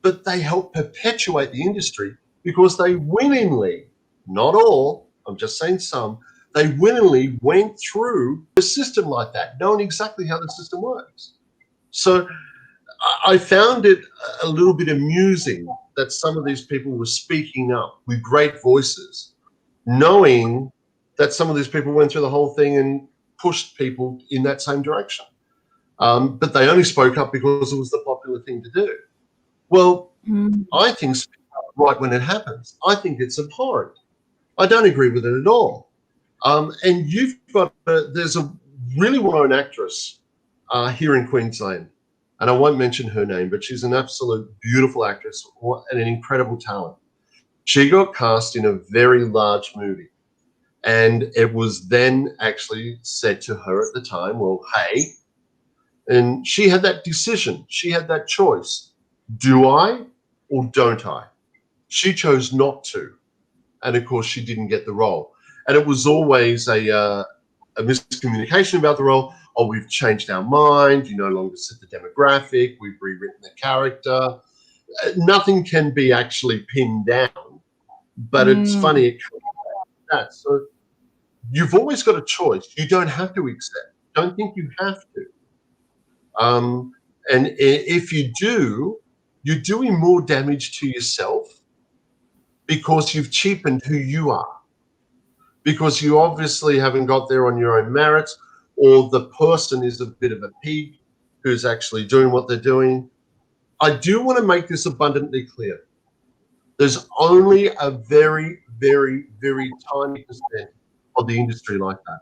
But they helped perpetuate the industry because they willingly, not all, I'm just saying some, they willingly went through a system like that, knowing exactly how the system works. So I found it a little bit amusing that some of these people were speaking up with great voices, knowing that some of these people went through the whole thing and pushed people in that same direction. But they only spoke up because it was the popular thing to do. Well, I think speak up right when it happens. I think it's abhorrent. I don't agree with it at all. And you've got, there's a really well-known actress here in Queensland, and I won't mention her name, but she's an absolute beautiful actress and an incredible talent. She got cast in a very large movie, and it was then actually said to her at the time, well, hey, and she had that decision. She had that choice. Do I or don't I? She chose not to. And of course, she didn't get the role. And it was always a miscommunication about the role. Oh, we've changed our mind. You no longer fit the demographic. We've rewritten the character. Nothing can be actually pinned down. But it's funny it comes like that. So you've always got a choice. You don't have to accept. Don't think you have to. And if you do, you're doing more damage to yourself because you've cheapened who you are, because you obviously haven't got there on your own merits, or the person is a bit of a pig who's actually doing what they're doing. I do want to make this abundantly clear. There's only a very, very, very tiny percent of the industry like that.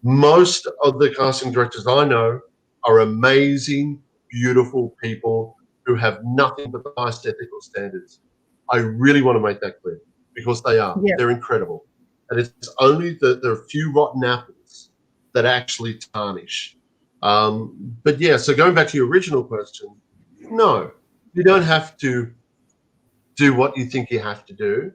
Most of the casting directors I know are amazing, beautiful people who have nothing but the highest ethical standards. I really want to make that clear because they are. Yeah. They're incredible. And it's only there are a few rotten apples that actually tarnish. But yeah, so going back to your original question, no, you don't have to do what you think you have to do.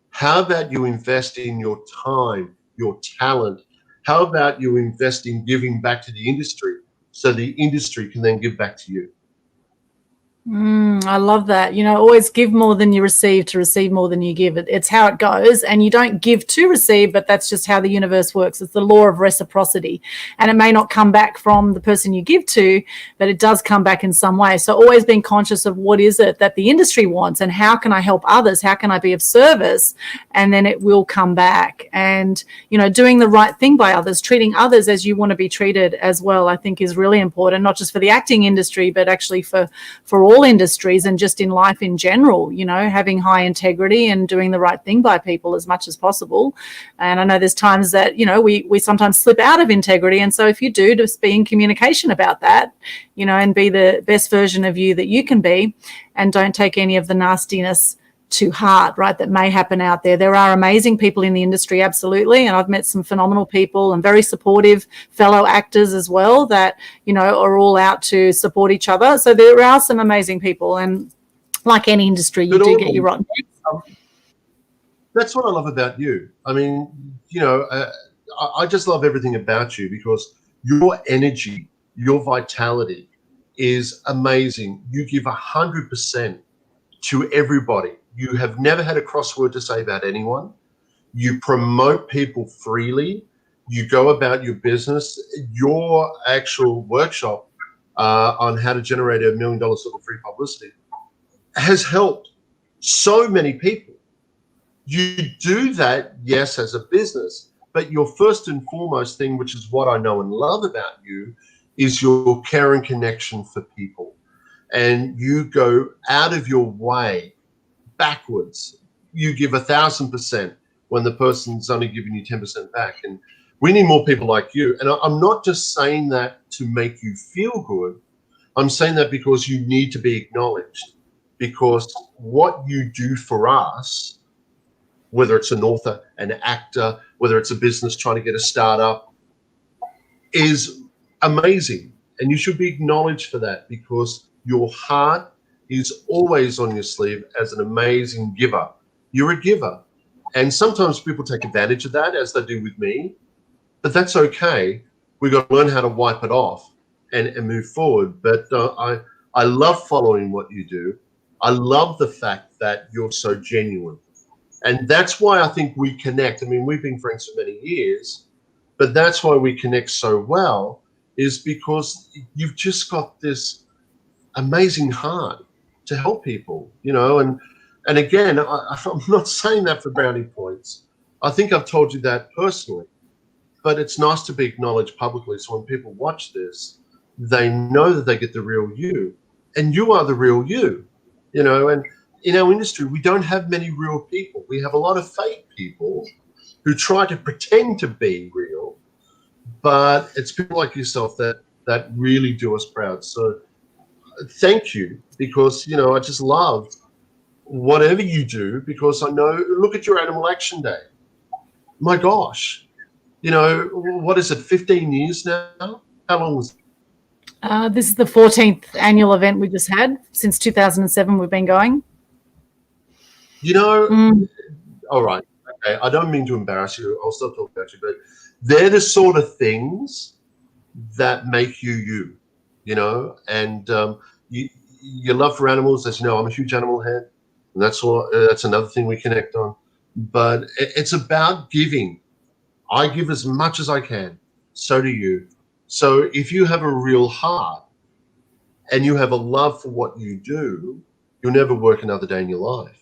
How about you invest in your time, your talent? How about you invest in giving back to the industry so the industry can then give back to you? I love that. Always give more than you receive to receive more than you give. It's how it goes. And you don't give to receive, but that's just how the universe works. It's the law of reciprocity. And it may not come back from the person you give to, but it does come back in some way. So always being conscious of what is it that the industry wants and how can I help others? How can I be of service? And then it will come back. And, doing the right thing by others, treating others as you want to be treated as well, I think is really important, not just for the acting industry, but actually for all industries and just in life in general, having high integrity and doing the right thing by people as much as possible. And I know there's times that, we sometimes slip out of integrity. And so if you do, just be in communication about that, and be the best version of you that you can be, and don't take any of the nastiness to heart, right, that may happen out there. There are amazing people in the industry, absolutely, and I've met some phenomenal people and very supportive fellow actors as well that, are all out to support each other. So there are some amazing people, and like any industry, you do get your rotten. That's what I love about you. I mean, I just love everything about you because your energy, your vitality is amazing. You give 100% to everybody. You have never had a crossword to say about anyone. You promote people freely. You go about your business. Your actual workshop on how to generate $1 million of free publicity has helped so many people. You do that, yes, as a business, but your first and foremost thing, which is what I know and love about you, is your care and connection for people. And you go out of your way backwards. You give 1,000% when the person's only giving you 10% back. And we need more people like you. And I'm not just saying that to make you feel good. I'm saying that because you need to be acknowledged, because what you do for us, whether it's an author, an actor, whether it's a business trying to get a startup, is amazing. And you should be acknowledged for that, because your heart is always on your sleeve as an amazing giver. You're a giver. And sometimes people take advantage of that, as they do with me, but that's okay. We've got to learn how to wipe it off and move forward. But I love following what you do. I love the fact that you're so genuine. And that's why I think we connect. I mean, we've been friends for many years, but that's why we connect so well, is because you've just got this amazing heart to help people, and again, I'm not saying that for brownie points. I think I've told you that personally, but it's nice to be acknowledged publicly. So when people watch this, they know that they get the real you, and you are the real you, and in our industry, we don't have many real people. We have a lot of fake people who try to pretend to be real, but it's people like yourself that really do us proud. So thank you, because I just love whatever you do, because I know, look at your Animal Action Day. My gosh, what is it, 15 years now? How long was it? This is the 14th annual event we just had. Since 2007 we've been going. All right, okay, I don't mean to embarrass you, I'll stop talking about you, but they're the sort of things that make you, and your love for animals, as you know, I'm a huge animal head, and that's another thing we connect on. But it's about giving. I give as much as I can, so do you. So if you have a real heart and you have a love for what you do, you'll never work another day in your life,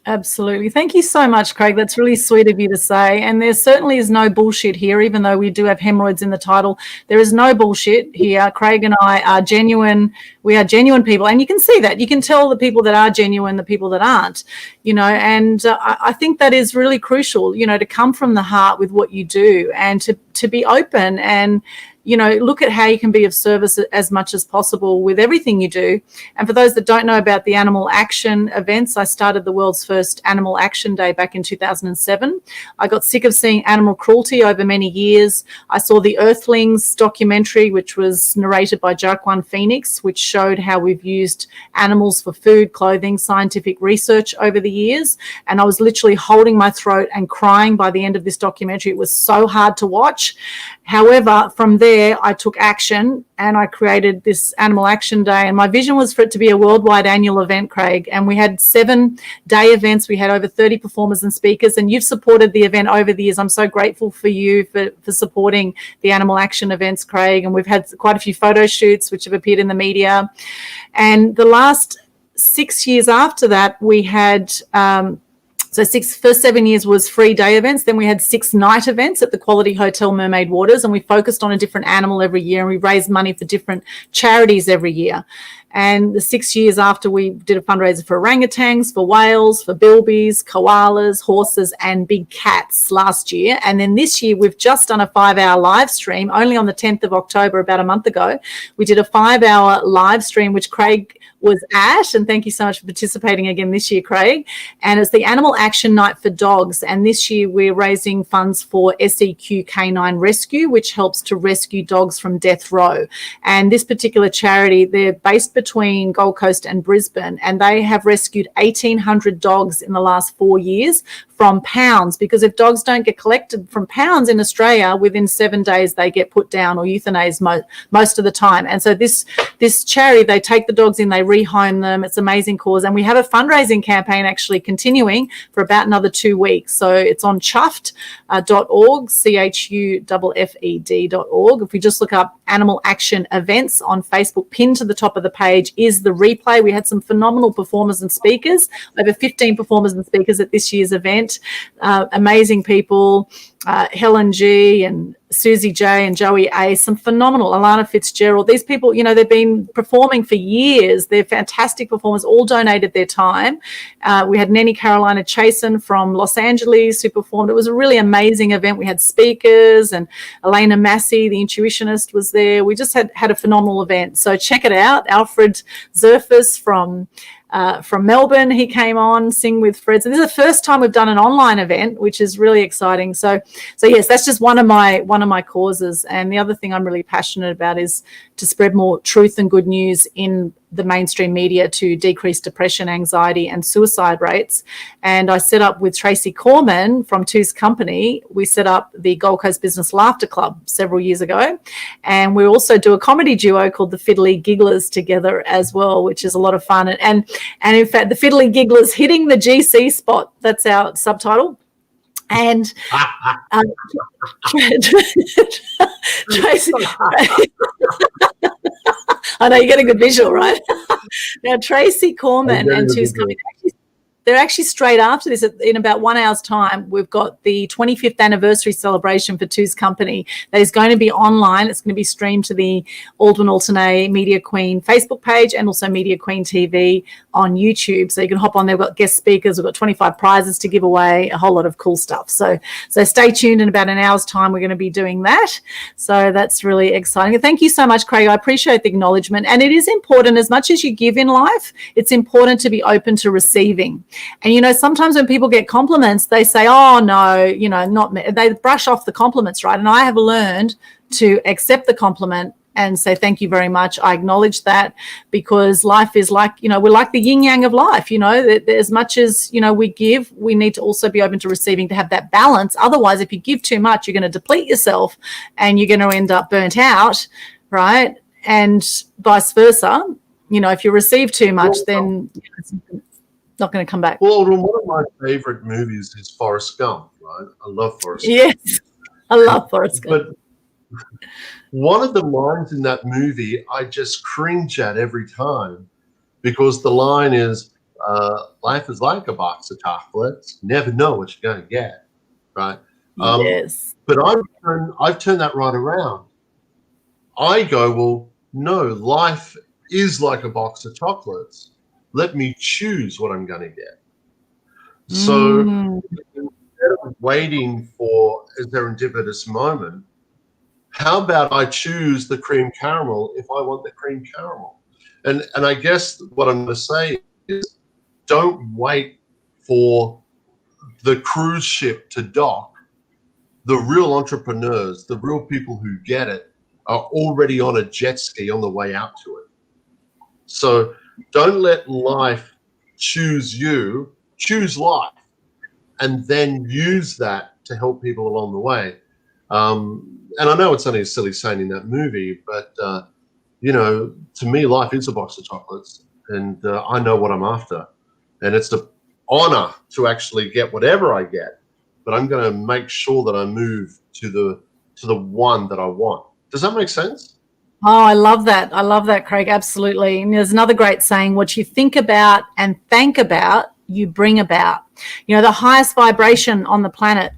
Absolutely. Thank you so much, Craig. That's really sweet of you to say. And there certainly is no bullshit here, even though we do have hemorrhoids in the title. There is no bullshit here. Craig and I are genuine. We are genuine people. And you can see that. You can tell the people that are genuine, the people that aren't, and I think that is really crucial, to come from the heart with what you do and to be open and, look at how you can be of service as much as possible with everything you do. And for those that don't know about the Animal Action events, I started the world's first Animal Action Day back in 2007. I got sick of seeing animal cruelty over many years. I saw the Earthlings documentary, which was narrated by Joaquin Phoenix, which showed how we've used animals for food, clothing, scientific research over the years. And I was literally holding my throat and crying by the end of this documentary. It was so hard to watch. However, from there, I took action and I created this Animal Action Day. And my vision was for it to be a worldwide annual event, Craig. And we had 7-day events. We had over 30 performers and speakers. And you've supported the event over the years. I'm so grateful for you for supporting the Animal Action events, Craig. And we've had quite a few photo shoots which have appeared in the media. And the last 6 years after that, we had... first 7 years was 3-day events. Then we had 6 night events at the Quality Hotel Mermaid Waters, and we focused on a different animal every year, and we raised money for different charities every year. And the 6 years after, we did a fundraiser for orangutans, for whales, for bilbies, koalas, horses, and big cats last year. And then this year, we've just done a 5-hour live stream, only on the 10th of October, about a month ago. We did a 5-hour live stream, which Craig was at, and thank you so much for participating again this year, Craig. And it's the Animal Action Night for Dogs, and this year we're raising funds for SEQ Canine Rescue, which helps to rescue dogs from death row. And this particular charity, they're based between Gold Coast and Brisbane, and they have rescued 1,800 dogs in the last 4 years from pounds, because if dogs don't get collected from pounds in Australia, within 7 days they get put down or euthanized most of the time. And so this charity, they take the dogs in, they rehome them. It's an amazing cause. And we have a fundraising campaign actually continuing for about another 2 weeks. So it's on chuffed.org, chuffed.org. If we just look up Animal Action Events on Facebook, pinned to the top of the page is the replay. We had some phenomenal performers and speakers, over 15 performers and speakers at this year's event. Amazing people, Helen G and Susie J and Joey A, some phenomenal, Alana Fitzgerald. These people, they've been performing for years. They're fantastic performers, all donated their time. We had Nenny Carolina Chasen from Los Angeles who performed. It was a really amazing event. We had speakers, and Elena Massey, the intuitionist, was there. We just had a phenomenal event. So check it out. Alfred Zerfus from Melbourne, he came on, Sing with Fred. So this is the first time we've done an online event, which is really exciting. So yes, that's just one of my causes. And the other thing I'm really passionate about is to spread more truth and good news in the mainstream media to decrease depression, anxiety, and suicide rates. And I set up with Tracy Corman from Two's Company, we set up the Gold Coast Business Laughter Club several years ago. And we also do a comedy duo called the Fiddly Gigglers together as well, which is a lot of fun. And in fact, the Fiddly Gigglers hitting the GC spot, that's our subtitle. And Tracy, I know you get a good visual, right? Now, Tracy Corman and Two's Company, they're actually straight after this. In about 1 hour's time, we've got the 25th anniversary celebration for Two's Company that is going to be online. It's going to be streamed to the Aldwyn Altuney Media Queen Facebook page and also Media Queen TV on YouTube. So you can hop on there. We've got guest speakers. We've got 25 prizes to give away, a whole lot of cool stuff. So stay tuned. In about an hour's time, we're going to be doing that. So that's really exciting. Thank you so much, Craig. I appreciate the acknowledgement. And it is important, as much as you give in life, it's important to be open to receiving. And, sometimes when people get compliments, they say, oh, no, not me. They brush off the compliments, right? And I have learned to accept the compliment and say, thank you very much. I acknowledge that, because life is like, we're like the yin yang of life, that as much as, we give, we need to also be open to receiving, to have that balance. Otherwise, if you give too much, you're going to deplete yourself and you're going to end up burnt out, right? And vice versa. If you receive too much, then it's not going to come back. Well, one of my favorite movies is Forrest Gump, right? I love Forrest Gump. Yes, I love Forrest Gump. But one of the lines in that movie I just cringe at every time, because the line is, life is like a box of chocolates. You never know what you're going to get, right? Yes. But I've turned that right around. I go, well, no, life is like a box of chocolates. Let me choose what I'm going to get. So instead of waiting for a serendipitous moment, how about I choose the cream caramel if I want the cream caramel? And I guess what I'm going to say is, don't wait for the cruise ship to dock. The real entrepreneurs, the real people who get it, are already on a jet ski on the way out to it. So don't let life choose you, choose life, and then use that to help people along the way. And I know it's only a silly saying in that movie, but to me, life is a box of chocolates, and I know what I'm after, and it's an honor to actually get whatever I get. But I'm going to make sure that I move to the one that I want. Does that make sense? Oh, I love that. I love that, Craig. Absolutely. And there's another great saying: what you think about and thank about, you bring about. The highest vibration on the planet,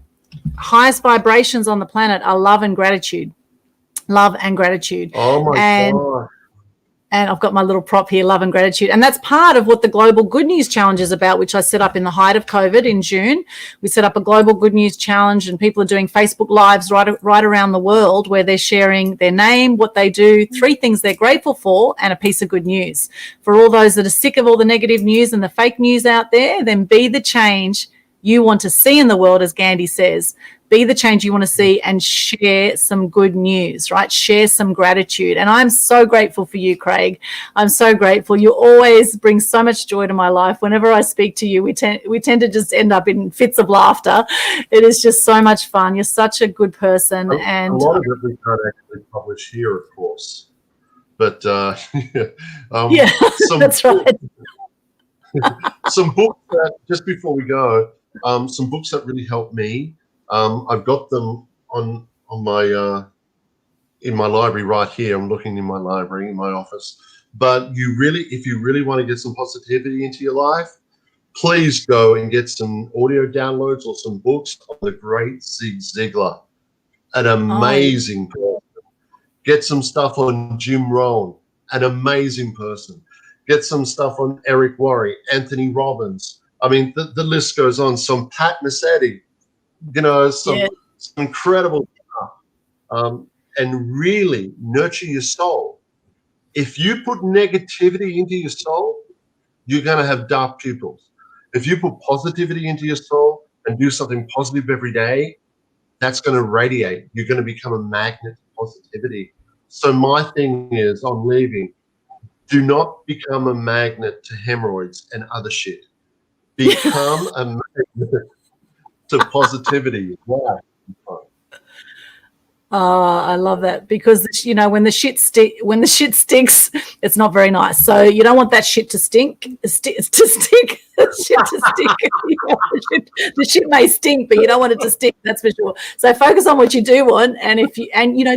highest vibrations on the planet are love and gratitude. Love and gratitude. Oh my God. And I've got my little prop here, love and gratitude. And that's part of what the Global Good News Challenge is about, which I set up in the height of COVID in June. We set up a Global Good News Challenge, and people are doing Facebook Lives right around the world where they're sharing their name, what they do, 3 things they're grateful for, and a piece of good news. For all those that are sick of all the negative news and the fake news out there, then be the change you want to see in the world, as Gandhi says. Be the change you want to see and share some good news, right? Share some gratitude. And I'm so grateful for you, Craig. I'm so grateful. You always bring so much joy to my life. Whenever I speak to you, we tend to just end up in fits of laughter. It is just so much fun. You're such a good person. A lot of it we can't actually publish here, of course. But yeah, that's right. Some books that, just before we go, some books that really helped me. I've got them on my in my library right here. I'm looking in my library in my office. But if you really want to get some positivity into your life, please go and get some audio downloads or some books on the great Zig Ziglar, an amazing person. Get some stuff on Jim Rohn, an amazing person. Get some stuff on Eric Worre, Anthony Robbins. I mean, the list goes on. Some Pat Massetti. Some incredible stuff, and really nurture your soul. If you put negativity into your soul, you're going to have dark pupils. If you put positivity into your soul and do something positive every day, that's going to radiate. You're going to become a magnet to positivity. So my thing is, on leaving, do not become a magnet to hemorrhoids and other shit. Become a magnet to positivity. Wow. Oh, I love that, because when the shit sticks, it's not very nice. So you don't want that shit to stick. The shit to stick. The shit may stink, but you don't want it to stick. That's for sure. So focus on what you do want, and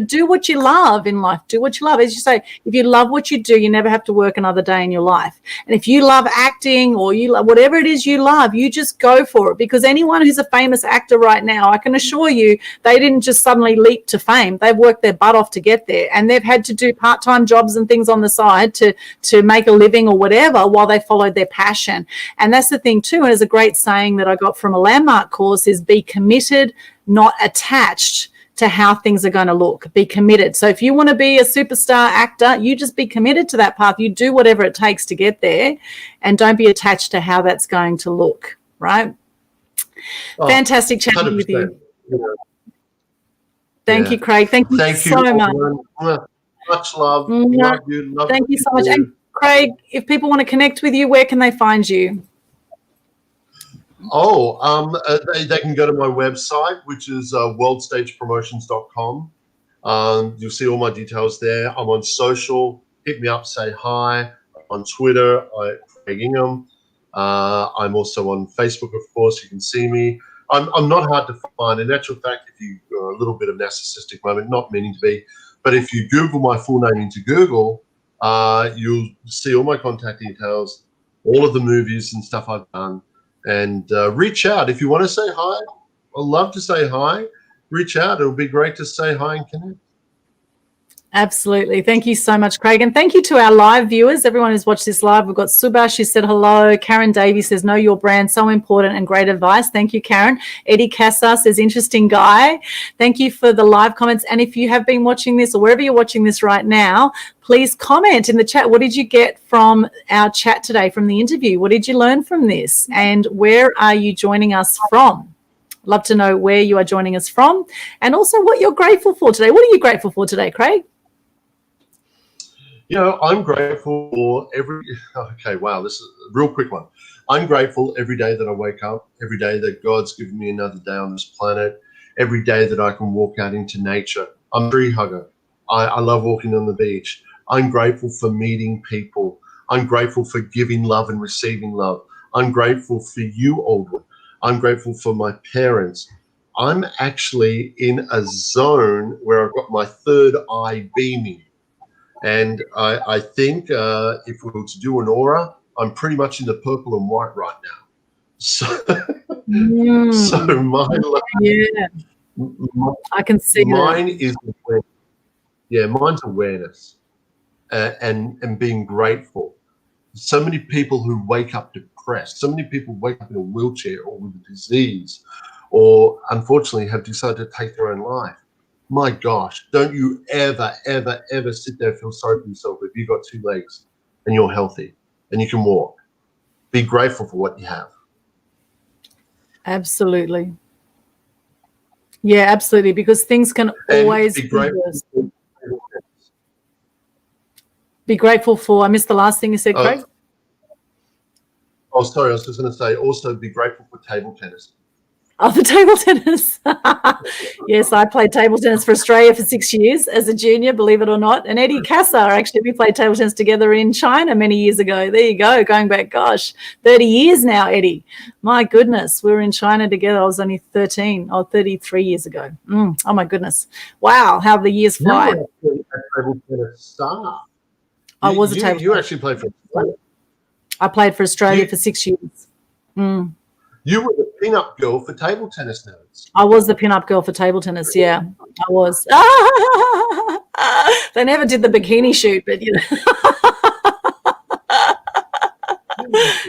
do what you love in life. Do what you love. As you say, if you love what you do, you never have to work another day in your life. And if you love acting, or you love whatever it is you love, you just go for it. Because anyone who's a famous actor right now, I can assure you, they didn't just suddenly leap to fame. They've worked their butt off to get there, and they've had to do part-time jobs and things on the side to make a living or whatever while they followed their passion. And that's the thing too. And there's a great saying that I got from a landmark course is, be committed, not attached to how things are going to look. Be committed. So if you want to be a superstar actor, you just be committed to that path. You do whatever it takes to get there, and don't be attached to how that's going to look, right? Fantastic chatting 100%. with you. Thank you, Craig. Thank you so much. Much love. Love you. Thank you so much. And Craig, if people want to connect with you, where can they find you? They can go to my website, which is worldstagepromotions.com. You'll see all my details there. I'm on social. Hit me up, say hi. On Twitter, Craig Ingham. I'm also on Facebook, of course. You can see me. I'm not hard to find. In actual fact, if you a little bit of narcissistic moment, not meaning to be, but if you Google my full name into Google, you'll see all my contact details. all of the movies and stuff I've done. And reach out if you want to say hi. I'd love to say hi. Reach out. It'll be great to say hi and connect. Absolutely. Thank you so much, Craig. And thank you to our live viewers, everyone who's watched this live. We've got Subash, she said hello. Karen Davey says, know your brand, so important and great advice. Thank you, Karen. Eddie Casa says, interesting guy. Thank you for the live comments. And if you have been watching this or wherever you're watching this right now, please comment in the chat. What did you get from our chat today, from the interview? What did you learn from this? And where are you joining us from? Love to know where you are joining us from and also what you're grateful for today. What are you grateful for today, Craig? You know, I'm grateful for okay, wow, this is a real quick one. I'm grateful every day that I wake up, every day that God's given me another day on this planet, every day that I can walk out into nature. I'm a tree hugger. I love walking on the beach. I'm grateful for meeting people. I'm grateful for giving love and receiving love. I'm grateful for you, Aldwyn. I'm grateful for my parents. I'm actually in a zone where I've got my third eye beaming. And I think if we were to do an aura, I'm pretty much in the purple and white right now. So, so my I can see mine that. is awareness. Yeah, mine's awareness and being grateful. So many people who wake up depressed, so many people wake up in a wheelchair or with a disease, or unfortunately have decided to take their own life. My gosh, don't you ever, ever, ever sit there and feel sorry for yourself if you've got two legs and you're healthy and you can walk. Be grateful for what you have. Absolutely. Yeah, absolutely, because things can always be grateful. Be grateful for, I missed the last thing you said, Craig. Oh, sorry, I was just going to say also be grateful for table tennis. Oh, the table tennis. Yes, I played table tennis for Australia for 6 years as a junior, believe it or not. And Eddie Casa, actually, we played table tennis together in China many years ago. There you go, going back, gosh, 30 years now, Eddie. My goodness, we were in China together. I was only 33 years ago. Oh, my goodness. Wow, how the years fly. You were a table tennis star. I was a table tennis. You actually played for Australia. I played for Australia for 6 years. You were the pin-up girl for table tennis nerds. I was the pin-up girl for table tennis, yeah. I was. They never did the bikini shoot, but, you know.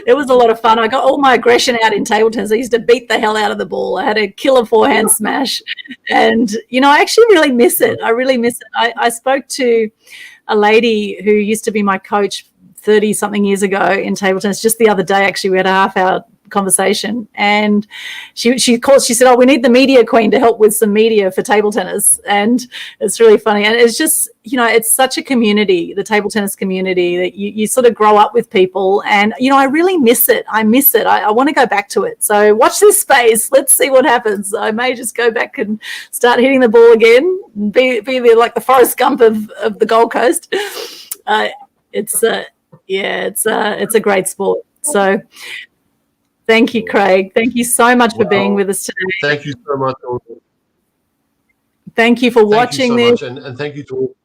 It was a lot of fun. I got all my aggression out in table tennis. I used to beat the hell out of the ball. I had a killer forehand smash. And, you know, I actually really miss it. I really miss it. I spoke to a lady who used to be my coach 30-something years ago in table tennis just the other day. Actually, we had a half-hour conversation, and she said, oh, we need the media queen to help with some media for table tennis. And it's really funny, and it's just, you know, it's such a community, the table tennis community, that you sort of grow up with people. And, you know, I really miss it. I want to go back to it. So watch this space. Let's see what happens. I may just go back and start hitting the ball again, be like the Forrest Gump of the Gold Coast. It's a great sport. So thank you, Craig. Thank you so much for being with us today. Thank you so much. Thank you for watching this. And thank you to all.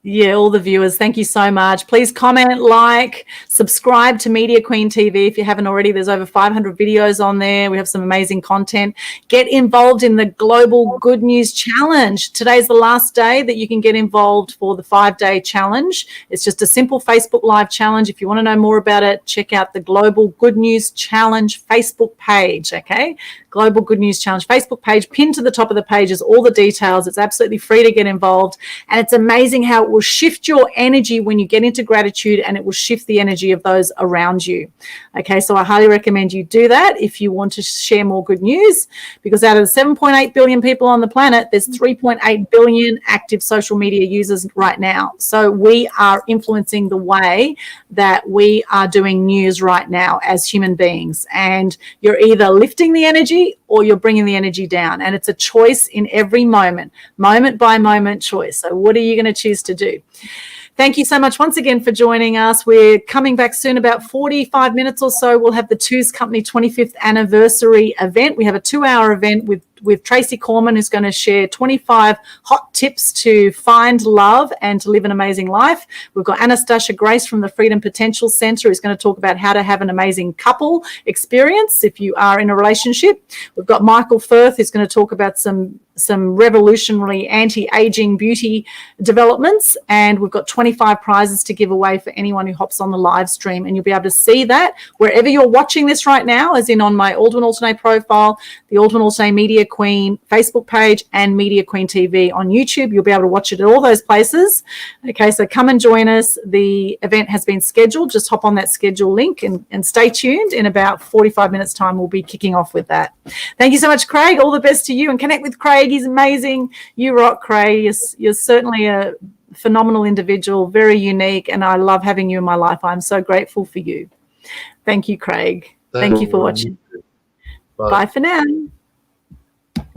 Yeah, all the viewers, thank you so much. Please comment, like, subscribe to Media Queen TV if you haven't already. There's over 500 videos on there. We have some amazing content. Get involved in the Global Good News Challenge. Today's the last day that you can get involved for the 5-day challenge. It's just a simple Facebook Live challenge. If you want to know more about it, check out the Global Good News Challenge Facebook page, okay? Global Good News Challenge Facebook page. Pinned to the top of the page is all the details. It's absolutely free to get involved. And it's amazing how it will shift your energy when you get into gratitude, and it will shift the energy of those around you. Okay, so I highly recommend you do that if you want to share more good news, because out of the 7.8 billion people on the planet, there's 3.8 billion active social media users right now. So we are influencing the way that we are doing news right now as human beings. And you're either lifting the energy or you're bringing the energy down. And it's a choice in every moment by moment choice. So what are you going to choose to do? Thank you so much once again for joining us. We're coming back soon, about 45 minutes or so. We'll have the Two's Company 25th anniversary event. We have a 2-hour event with with Tracy Corman, who's going to share 25 hot tips to find love and to live an amazing life. We've got Anastasia Grace from the Freedom Potential Center, who's going to talk about how to have an amazing couple experience if you are in a relationship. We've got Michael Firth, who's going to talk about some revolutionary anti-aging beauty developments, and we've got 25 prizes to give away for anyone who hops on the live stream, and you'll be able to see that wherever you're watching this right now, as in on my Aldwyn Altuney profile, the Aldwyn Altuney Media Queen Facebook page, and Media Queen TV on YouTube. You'll be able to watch it at all those places. Okay, so come and join us. The event has been scheduled. Just hop on that schedule link and stay tuned. In about 45 minutes time, we'll be kicking off with that. Thank you so much, Craig. All the best to you, and connect with Craig. He's amazing. You rock, Craig. You're certainly a phenomenal individual, very unique, and I love having you in my life. I'm so grateful for you. Thank you, Craig. Thank you for watching. Bye for now.